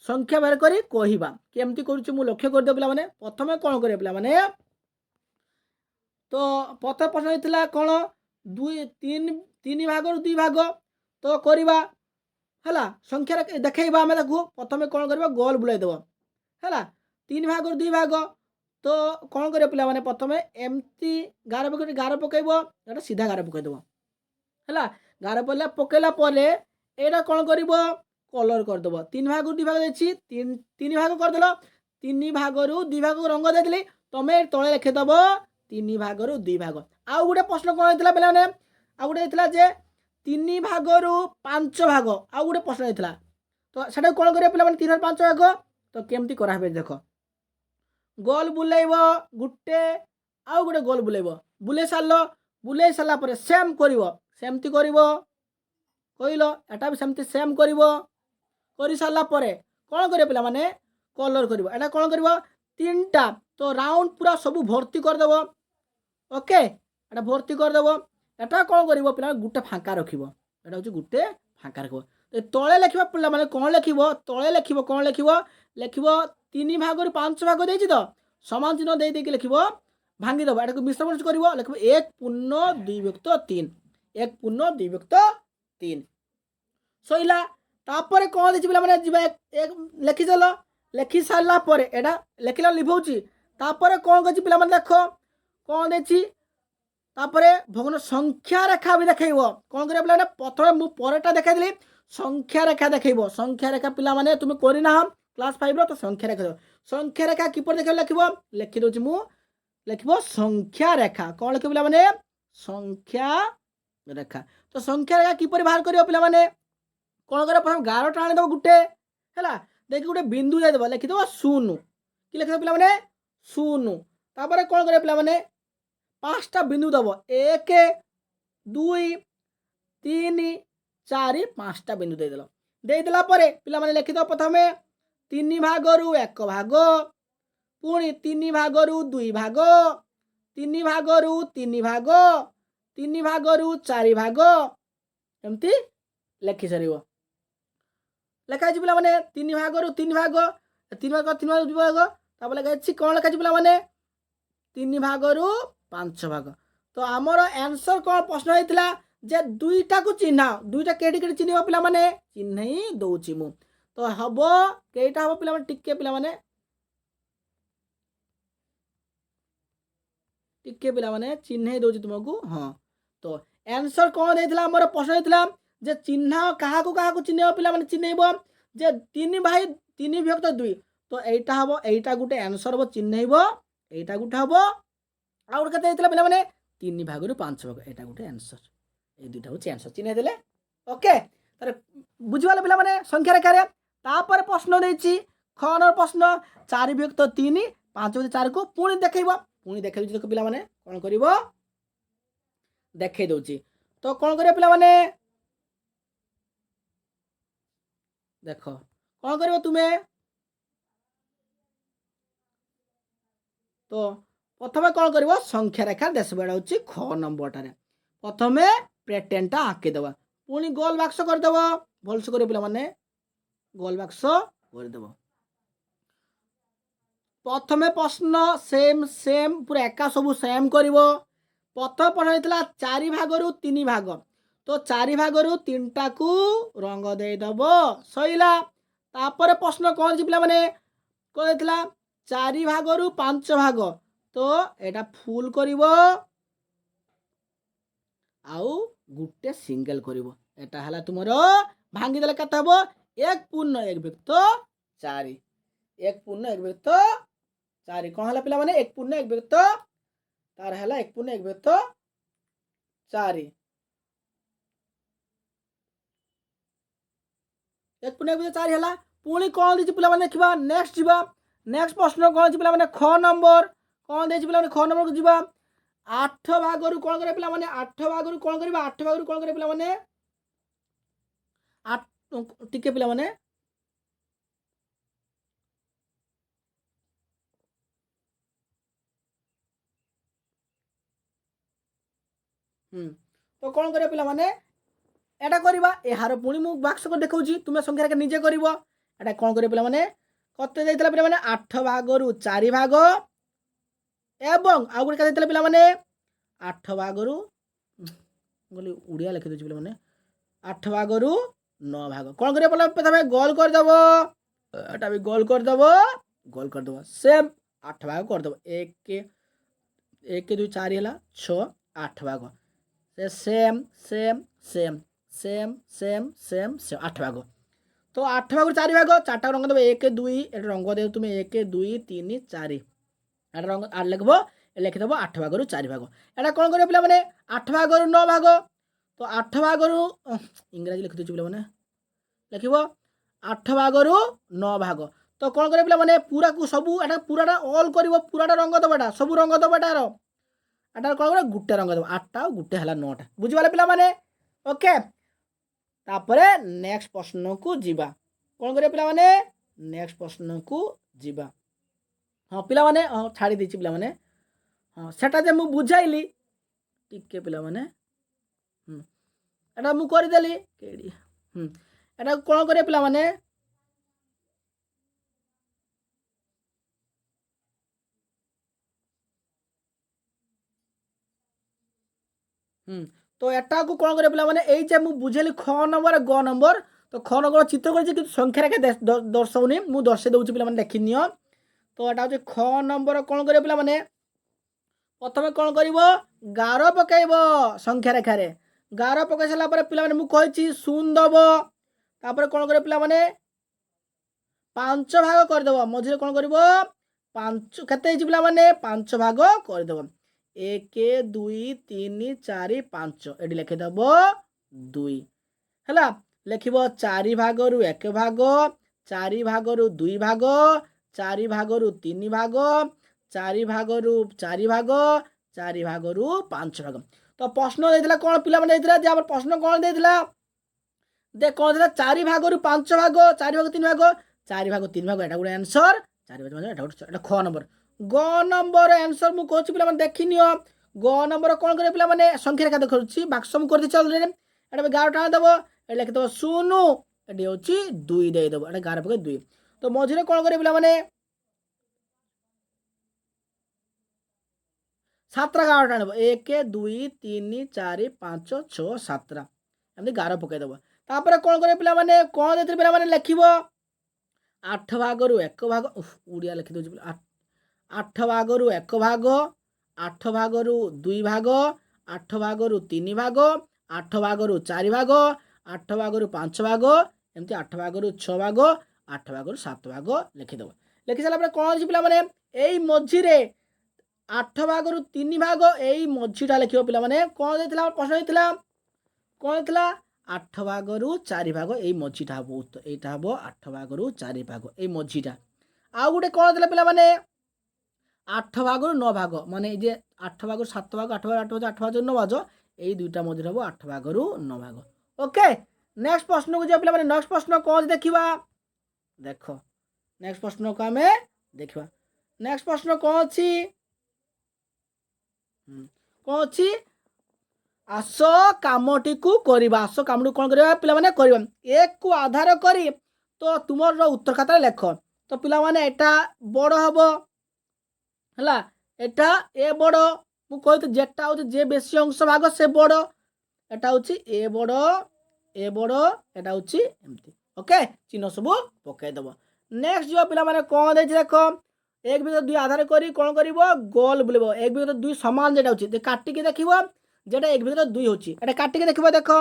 संख्या बाहर करी कहवा। केमती करुचे मु लक्ष्य कर दियो पिलाମାନେ। प्रथमे कौन करिया पिलाମାନେ, तो प्रथम प्रश्न होता कौन 3 भागରୁ 2 भाग तो करवा है। संख्या देखा आम देखू। प्रथम कौन करवा, गोल बुलाई देव है। 3 भागରୁ 2 भाग तो कौन करिया पिलाମାନେ, प्रथम एमती गार पकड़ गार पकईब, एटा सीधा गार पकईदेव है। गार पड़ला पकईला एटा कौन करिब, कलर करदेव। 3 भागରୁ 2 भाग देछि, 3 भाग करदेल। 3 भागରୁ 2 भाग रंग देदेली। तमे तले लिखिदेव 3 भागରୁ 2 भाग। आउ गोटे प्रश्न कौन होता पिलाମାନେ, आउ गोटे होता जे 3 भागରୁ 5 भाग। आउ गोटे प्रश्न होता तो सेटा कौन करिया पिलाମାନେ, 3 5 भाग। तो केमती कराबे देख, गोल बुलेब गुटे आउ गोटे गोल बुलेब। बुले सारा पर सेम करिवो, सेमती करिवो कहलो। एटा भी सेमती सेम करिवो। करि सारा परे कौन करिया पिलाମାନେ, कलर करिवो। एटा कौन करिवो, 3टा तो राउंड पूरा सब भर्ती करदेव। ओके एटा भर्ती करदेव। एटा कौन करिवो पिलाମାନେ, गुटे फांका रखिवो। एटा होची गुटे फांका रखिवो। तो तळे लिखिबो पिलाମାନେ कौन लिखिवो, तळे लिखिवो कौन लिखिवो, लिखिवो 3 भागରୁ 5 भाग देछि तो समान चिन्ह दे देके लिखिवो भांगीदेव। एटा को मिश्रण करिवो, लिखिवो 1 पूर्ण 2 विभक्त 3, 1 पूर्ण 2 विभक्त 3 सइला। तापर कौन देछि पिलाମାନେ जिबा एक लिखिदेल। लिखि सारला परे एटा लिखिला लिभौछि। तापर कौन कछि पिलाମାନେ देखो कौन देछि, तापरे भग्न संख्या रेखा भी देखैबो। कौन करिया पिलाମାନେ, प्रथमे मु परेटा देखाइली संख्या रेखा देखैबो। संख्या रेखा पिलाମାନେ तुम करिना हम क्लास 5 तो संख्या रेखा। संख्या रेखा किपर देख लिखिब, लिखि दउछि मु लिखिब संख्या रेखा। कौन लिखिब पिलाମାନେ, संख्या रेखा। तो संख्या रेखा किपर बाहर करियो पिलाମାନେ, कौन करियो प्रथम 11 टाणी देबो गुटे हैला। देखि गुटे बिंदु दे देबो, लिखि देबो 0 कि लिखि देबो पिलाମାନେ 0। तापर कौन करियो पिलाମାନେ, 5टा बिंदु देबो 1 2 3 4 5टा बिंदु दे देलो। दे देला परे पिलाମାନେ लिखि दो प्रथमे 3 भागରୁ 1 भाग, पुणी 3 भागରୁ 2 भाग, 3 भागରୁ 3 भाग, 3 भागରୁ 4 भाग एमती लिखि सारिबो। लेखा पिलाମାନେ 3 भागରୁ 3 भाग, 3 भाग 3 भाग 2 भाग। तापर लिखा कौन लिखा पिलाମାନେ, 3 भागरू 5 भाग। तो आमर आंसर कौन प्रश्न होता जे दुईटा को चिन्ह दुईटा केटी केटी चिन्ह पिला माने चिन्ह ही दौची मु तो हम कईटा हम पिला टिके पिला माने टिके पिला माने चिन्ह ही दौची तुमको। हाँ तो आंसर कौन देथिला हमर प्रश्न होता जे चिन्ह क्या क्या चिन्ह पिला माने चिन्हब जे 3 भाई 3 विभक्त 2 तो एटा हम एटा गोटे आंसर हम चिन्हब एटा गोटे हम आउ गोटे केते पिला माने 3 भागरू 5 भाग एटा गोटे आंसर ए दुईटा हूँ आंसर चिन्ह देले। ओके तार बुझिवाले पिला माने संख्या रेखारे तापर प्रश्न देछि ख नंबर प्रश्न 4 विभक्त 3 5 विभक्त 4 को पुणी देखैबो पुणी देखै देखो पिला माने कोन करिवो देखै दउछि तो कोन करियो पिला माने देखो कोन करिवो तुमे तो प्रथमे कौन कर संख्या रेखा देशबेड़ा हूँ ख नंबर टारे प्रथमे पैटर्नटा आंकीदेव पुणी गोल बाक्स करदेव भलसे कर पे मैंने गोल बाक्स करदेव प्रथमे प्रश्न सेम सेम पूरा एका सब सेम कर प्रथम प्रश्न होता 4 भागरू 3 भाग तो 4 भागरू 3टा को रंग देदेव सईला तापर प्रश्न कौन पे मैंने कहता 4 भागरू 5 भाग तो एटा फुल करिवो आउ गुटे सिंगल करिवो एटा हला तुमरो भांगी देले कत हबो 1 पूर्ण 1 विभक्त 4 1 पूर्ण 1 विभक्त 4 कोन हला पिला माने 1 पूर्ण 1 विभक्त तार हला 1 पूर्ण 1 विभक्त 4 1 पूर्ण 1 विभक्त 4 हला पुणी कोन दिछि पिला माने देखिबा नेक्स्ट जिबा नेक्स्ट प्रश्न कौन अच्छी पे ख नंबर कौन दे पे ख नंबर को जी 8 भागरू कौन करे पे 8 भागरू कौन कर 8 भागरू कौन करे पे 8 टिके पे तो कौन करे पे एटा करवा यार पुणी मु बाक्स को देखा तुम्हें संख्या रेखा निजे कर एटा कौन करे पे कत देता पे 8 भागरू 4 भाग एवं आउ गोटे देते पे 8 भागरू बोली उड़िया लिखी दूसरी पे 8 भागरू 9 भाग कौन कर प्रथम गोल करदेव एटा भी गोल करदेव सेम 8 भाग करदेव 1 2 4 है 6 8 भाग से same same same same same same same 8 भाग तो 8 भाग 4 भाग 4टा रंग देव 1 2 ये रंग देव तुम 1 2 3 4 एटा रंग आठ लिखब लिखिदेव 8 भाग 4 भाग एटा कौन कर पे 8 भाग 9 भाग तो 8 भाग इंग्राजी लिखि दूसरी पे लिखब 8 भाग 9 भाग तो कौन कर पे पूरा को सब एटा पूराटा ऑल कर पूराटा रंग दबाटा सब रंग दबाटार एटा कौन कर गुटे रंग देव 8टा गुटे है 9टा बुझिपारे पिला माने ओके तापरे नेक्स्ट प्रश्न को जीवा कौन करिया पिला माने नेक्स्ट प्रश्न को जीवा हाँ पिला माने हाँ छाड़ी देछि पिला माने हाँ सेटा जे मु बुझाइली टिके पिला माने एटा मु करि देली केडी एटा कौन करिया पिला माने तो एटा को कौन करे पिला माने एई जे मु बुझेली ख नंबर ग नंबर तो ख नंबर चित्र कर कि संख्या रेखा दर्शाऊनी मु दर्शे दूसरी पिला माने देखि नियो तो एटा होचे ख नंबर कौन करे पिला माने प्रथम कौन करिवो गार पकाइबो संख्या रेखा रे गार पकाइ सला पर पिला माने मु कहिछि शून्य दबो तापर कौन करे पिला माने 5 भाग कर देबो मझिरे कौन करिवो 5 केते हिजि पिला माने 5 भाग कर देबो 1 2 3 4 5 एडी लिखिदेव 2 है लिखब 4 भागरू 1 भाग 4 भागरू 2 भाग 4 भागरू 3 भाग 4 भागरू 4 भाग 4 भागरू 5 भाग तो प्रश्न देता कौन पिला प्रश्न कौन देता दे कौन देता 4 भागरू 5 भाग 4 भाग 3 भाग 4 भाग 3 भाग एटा गोटे आंसर 4 भाग एटा ख नंबर ग नंबर आंसर मु कहूँ पिला देखि नियो ग नंबर कौन करे पिला माने संख्या रेखा देखुछि बाक्स मु कर चल रे एटा 11 टाण देबो ए लिखि देबो 0 एटी होछि 2 दे देबो एटा 11 पके 2 तो मझिरे कौन करे पिला माने ସାତଟା ଗାର ଟାଣିବ 1 2 3 4 5 6 7ଟା ଏମିତି ଗାର ପକାଇଦେବ। ତାପରେ କ'ଣ କରିବ ପିଲାମାନେ, କ'ଣ ଦେଇଥିଲେ ପିଲାମାନେ ଲେଖିବ 8 ଭାଗରୁ 1 ଭାଗ, ଓଡ଼ିଆ ଲେଖିଦେଉଛି ପିଲା, 8 ଭାଗରୁ 1 ଭାଗ, 8 ଭାଗରୁ 2 ଭାଗ, 8 ଭାଗରୁ 3 ଭାଗ, 8 ଭାଗରୁ 4 ଭାଗ, 8 ଭାଗରୁ 5 ଭାଗ, ଏମିତି 8 ଭାଗରୁ 6 ଭାଗ, 8 ଭାଗରୁ 7 ଭାଗ ଲେଖିଦେବ। ଲେଖି ସାରିଲା ପରେ କ'ଣ ଅଛି ପିଲାମାନେ, ଏଇ ମଝିରେ 8 ଭାଗରୁ 3 ଭାଗ ଏଇ ମଝିଟା ଲେଖିବ ପିଲାମାନେ। କ'ଣ ଦେଇଥିଲା ପ୍ରଶ୍ନ ହେଇଥିଲା, କ'ଣ ହେଇଥିଲା 8 ଭାଗରୁ 4 ଭାଗ ଏଇ ମଝିଟା ହେବ, এইটা ହେବ 8 ଭାଗରୁ 4 ଭାଗ ଏଇ ମଝିଟା। ଆଉ ଗୋଟେ କ'ଣ ଥିଲା ପିଲାମାନେ 8 ଭାଗରୁ 9 ଭାଗ, ମାନେ এই যে 8 ଭାଗରୁ 7 ଭାଗ, 8 ଭାଗ 8 ଭାଗ 9 ଭାଗ, এই দুইটা মধ্যে হব 8 ভাগରୁ 9 ভাগ। ওকে, নেক্সট প্রশ্নକୁ ଯିବା ପିଲାମାନେ। ନେକ୍ସଟ ପ୍ରଶ୍ନ କ'ଣ ଅଛି ଦେଖିବା, ଦେଖ ନେକ୍ସଟ ପ୍ରଶ୍ନକୁ ଆମେ ଦେଖିବା। ନେକ୍ସଟ ପ୍ରଶ୍ନ କ'ଣ ଅଛି, କ'ଣ ଅଛି, ଆସ କାମଟିକୁ କରିବା। ଆସ କାମଟିକୁ କ'ଣ କରିବା ପିଲାମାନେ କରିବା। ଏକୁ ଆଧାର କରି ତ ତୁମର ଉତ୍ତର ଖାତାରେ ଲେଖ। ତ ପିଲାମାନେ ଏଟା ବଡ଼ ହେବ ହେଲା, এটা এ বড়, ମୁଁ କହିଥିଲି যেটা হচ্ছে যে বেশি অংশ ভাগ সে বড়, এটা হচ্ছে এ বড়, এ বড়, এটা হচ্ছে এমতি। ওকে, চিহ্ন সবু পকাই দেব। নেক্সট যা পিলা মানে কোন দেইছি দেখো, 1 বিয়োগ 2 আধার করি কোন করিব গোল বুলিব। 1 বিয়োগ 2 সমান যেটা হচ্ছে কাটিকি দেখিব, যেটা 1 বিয়োগ 2 হচ্ছে এটা কাটিকি দেখিব। দেখো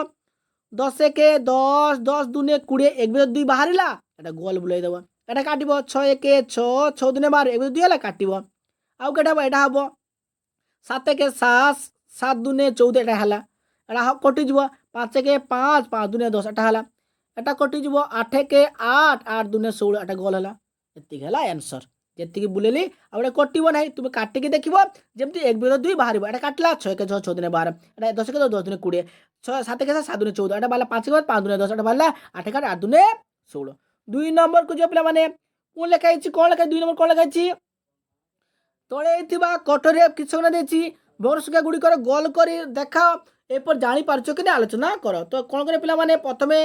10 একে 10, 10 দুনে 20, 1 বিয়োগ 2 বাহারিলা, এটা গোল বুলাই দেব। এটা কাটিব 6 একে 6, 6 দুনে 12, 1 বিয়োগ 2 হলা কাটিব। ଆଉ କେଟା ହେବ, ଏଇଟା ହେବ 7 ଏକେ 7, 7 ଦୁନେ 14, ଏଇଟା ହେଲା, ଏଇଟା କଟିଯିବ। 5 ଏକେ 5, 5 ଦୁନେ 10, ଏଇଟା ହେଲା, ଏଇଟା କଟିଯିବ। 8 ଏକେ 8, 8 ଦୁନେ 16, ଏଇଟା ଗୋଲ ହେଲା। ଏତିକି ହେଲା ଆନ୍ସର। ଯେତିକି ବୁଲେଇଲି ଆଉ ଏଇଟା କଟିବ ନାହିଁ, ତୁମେ କାଟିକି ଦେଖିବ ଯେମିତି 1 ବିয়োଗ 2 ବାହାରିବ। ଏଇଟା କାଟିଲା 6 ଏକେ 6, 6 ଦୁନେ 12, ଏଇଟା 10 ଏକେ 10, 10 ଦୁନେ 20, 7 ଏକେ 7, 7 ଦୁନେ 14, ଏଇଟା ବାହାରିଲା 5 ଏକେ 5 ଦୁନେ 10, ଏଇଟା ବାହାରିଲା 8 ଏକେ 8 ଦୁନେ 16। 2 ନମ୍ବରକୁ ଯିବ ପିଲାମାନେ। କ'ଣ ଲେଖା ହେଇଛି, କ'ଣ ଲେଖା, 2 ନମ୍ବର କ'ଣ ଲେଖା ହେଇଛି, ତଳେ ଥିବା କଟୋରୀ କିଛି ଦେଇଛି, ବର୍ଷକା ଗୁଡ଼ିକର ଗୋଲ କରି ଦେଖାଅ। ଏପରି ଜାଣିପାରୁଛ କି ନା ଆଲୋଚନା କର। ତ କ'ଣ କରିବେ ପିଲାମାନେ, ପ୍ରଥମେ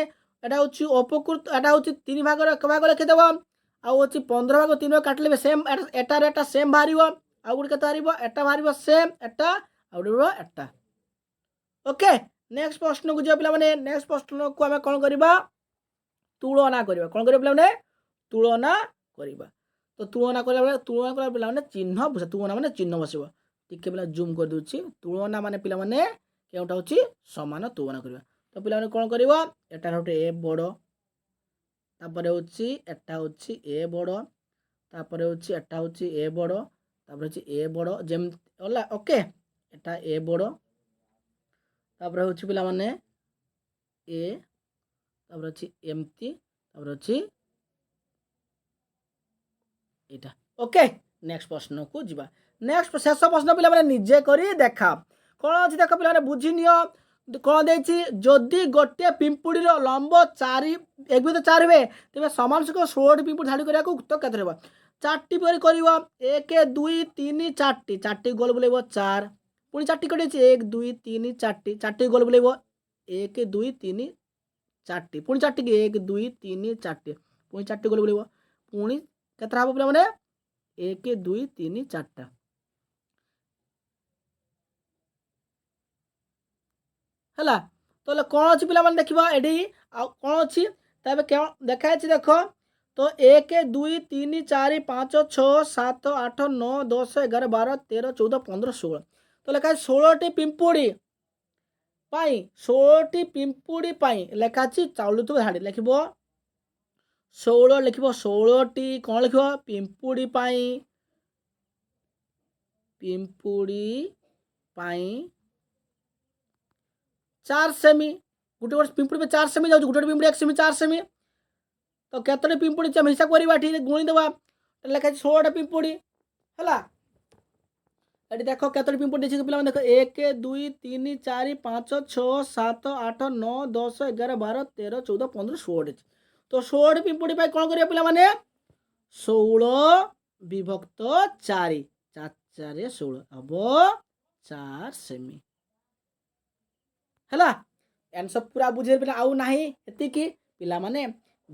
ଏଇଟା ହେଉଛି ଅପକୃତ, ଏଇଟା ହେଉଛି 3 ଭାଗର 1 ଭାଗ ଲେଖିଦେବ। ଆଉ ହେଉଛି 15 ଭାଗ 3 ଭାଗ କାଟିଲେ ସେମ୍, ଏଟାର ଏଟା ସେମ୍ ବାହାରିବ। ଆଉ ଗୋଟେ କେତେ ବାହାରିବ, ଏଟା ବାହାରିବ ସେମ୍, ଏଟା ଆଉ ଗୋଟେ ଏଟା। ଓକେ, ନେକ୍ସଟ ପ୍ରଶ୍ନକୁ ଯିବା ପିଲାମାନେ। ନେକ୍ସଟ ପ୍ରଶ୍ନକୁ ଆମେ କ'ଣ କରିବା, ତୁଳନା କରିବା। କ'ଣ କରିବା ପିଲାମାନେ, ତୁଳନା କରିବା। ତ ତୁଳନା କଲା ପିଲାମାନେ ଚିହ୍ନ ବସିବ, ତୁଳନା ମାନେ ଚିହ୍ନ ବସିବ। ଟିକେ ପିଲା ଜୁମ୍ କରିଦେଉଛି। ତୁଳନା ମାନେ ପିଲାମାନେ କେଉଁଟା ହେଉଛି ସମାନ ତୁଳନା କରିବା। ତ ପିଲାମାନେ କ'ଣ କରିବ, ଏଟାର ଗୋଟେ ଏ ବଡ଼, ତାପରେ ହେଉଛି ଏଟା ହେଉଛି ଏ ବଡ଼, ତାପରେ ହେଉଛି ଏଟା ହେଉଛି ଏ ବଡ଼, ତାପରେ ହେଉଛି ଏ ବଡ଼, ଯେମିତି ହେଲା। ଓକେ, ଏଟା ଏ ବଡ଼, ତାପରେ ହେଉଛି ପିଲାମାନେ ଏ, ତାପରେ ଅଛି ଏମିତି, ତାପରେ ଅଛି ଏଇଟା। ଓକେ, ନେକ୍ସଟ ପ୍ରଶ୍ନକୁ ଯିବା। ନେକ୍ସଟ ଶେଷ ପ୍ରଶ୍ନ ପିଲାମାନେ ନିଜେ କରି ଦେଖା। କ'ଣ ଅଛି ଦେଖ ପିଲାମାନେ, ବୁଝିନିଅ। କ'ଣ ଦେଇଛି, ଯଦି ଗୋଟିଏ ପିମ୍ପୁଡ଼ିର ଲମ୍ବ 4, 1 ବିয়োଗ 4 ହୁଏ, ତେବେ ସମାନ ସଂଖ୍ୟକ 16ଟି ପିମ୍ପୁଡ଼ି ଧାଡ଼ି କରିବାକୁ ଉକ୍ତ କେତେ ରହିବ। 4ଟି ପରି କରିବ, 1 2 3 4ଟି, 4ଟି ଗୋଲ ବୁଲେଇବ 4, ପୁଣି 4ଟି କଟିଛି 1 2 3 4ଟି, 4ଟି ଗୋଲ ବୁଲେଇବ 1 2 3 4ଟି, ପୁଣି 4ଟି 1 2 3 4ଟି, ପୁଣି 4ଟି ଗୋଲ ବୁଲେଇବ, ପୁଣି କେତେଟା ହେବ ପିଲାମାନେ 1 2 3 4ଟା। ହେଲା, ତାହେଲେ କ'ଣ ଅଛି ପିଲାମାନେ ଦେଖିବା ଏଠି, ଆଉ କ'ଣ ଅଛି ତେବେ କେଉଁ ଦେଖାଯାଇଛି ଦେଖ। ତ 1 2 3 4 5 6 7 8 9 10 11 12 13 14 15 16, ତ ଲେଖା ଅଛି 16ଟି ପିମ୍ପୁଡ଼ି ପାଇଁ, 16ଟି ପିମ୍ପୁଡ଼ି ପାଇଁ ଲେଖା ଅଛି ଚାଲୁଥିବା ଧାଡ଼ି। ଲେଖିବ 16, ଲେଖିବ 16ଟି, କ'ଣ ଲେଖିବ ପିମ୍ପୁଡ଼ି ପାଇଁ, ପିମ୍ପୁଡ଼ି ପାଇଁ 4 ସେମି, ଗୋଟେ ଗୋଟେ ପିମ୍ପୁଡ଼ି ପାଇଁ 4 ସେମି ଯାଉଛି, ଗୋଟେ ଗୋଟେ ପିମ୍ପୁଡ଼ି 1 ସେମି 4 ସେମି। ତ କେତୋଟି ପିମ୍ପୁଡ଼ି ଆମେ ହିସାବ କରିବା, ଏଠି ଗୁଣିଦେବା। ଲେଖା ଅଛି 16ଟା ପିମ୍ପୁଡ଼ି ହେଲା। ଏଠି ଦେଖ କେତୋଟି ପିମ୍ପୁଡ଼ି ଦେଇଛି ପିଲାମାନେ, ଦେଖ 1 2 3 4 5 6 7 8 9 10 11 12 13 14 15 16 ଅଛି। ତ 16ଟି ପିମ୍ପୁଡ଼ି ପାଇଁ କ'ଣ କରିବା ପିଲାମାନେ, 16 ବିଭକ୍ତ 4, 4 4 16 ହେବ 4 ସେମି ହେଲା। ଆନ୍ସର ପୁରା ବୁଝେଇ ପିଲା, ଆଉ ନାହିଁ ଏତିକି। ପିଲାମାନେ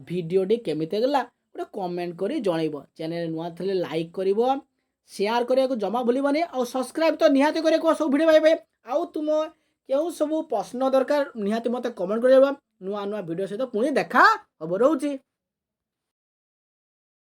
ଭିଡ଼ିଓଟି କେମିତି ଗଲା ଗୋଟେ କମେଣ୍ଟ କରି ଜଣାଇବ। ଚ୍ୟାନେଲ ନୂଆ ଥିଲେ ଲାଇକ୍ କରିବ, ସେୟାର କରିବାକୁ ଜମା ଭୁଲିବନି ଆଉ ସବସ୍କ୍ରାଇବ୍ ତ ନିହାତି କରିବାକୁ ସବୁ ଭିଡ଼ିଓ ପାଇବେ। ଆଉ ତୁମ କେଉଁ ସବୁ ପ୍ରଶ୍ନ ଦରକାର ନିହାତି ମୋତେ କମେଣ୍ଟ କରିବ। ନୂଆ ନୂଆ ଭିଡ଼ିଓ ସହିତ ପୁଣି ଦେଖା ହବ। ରହୁଛି।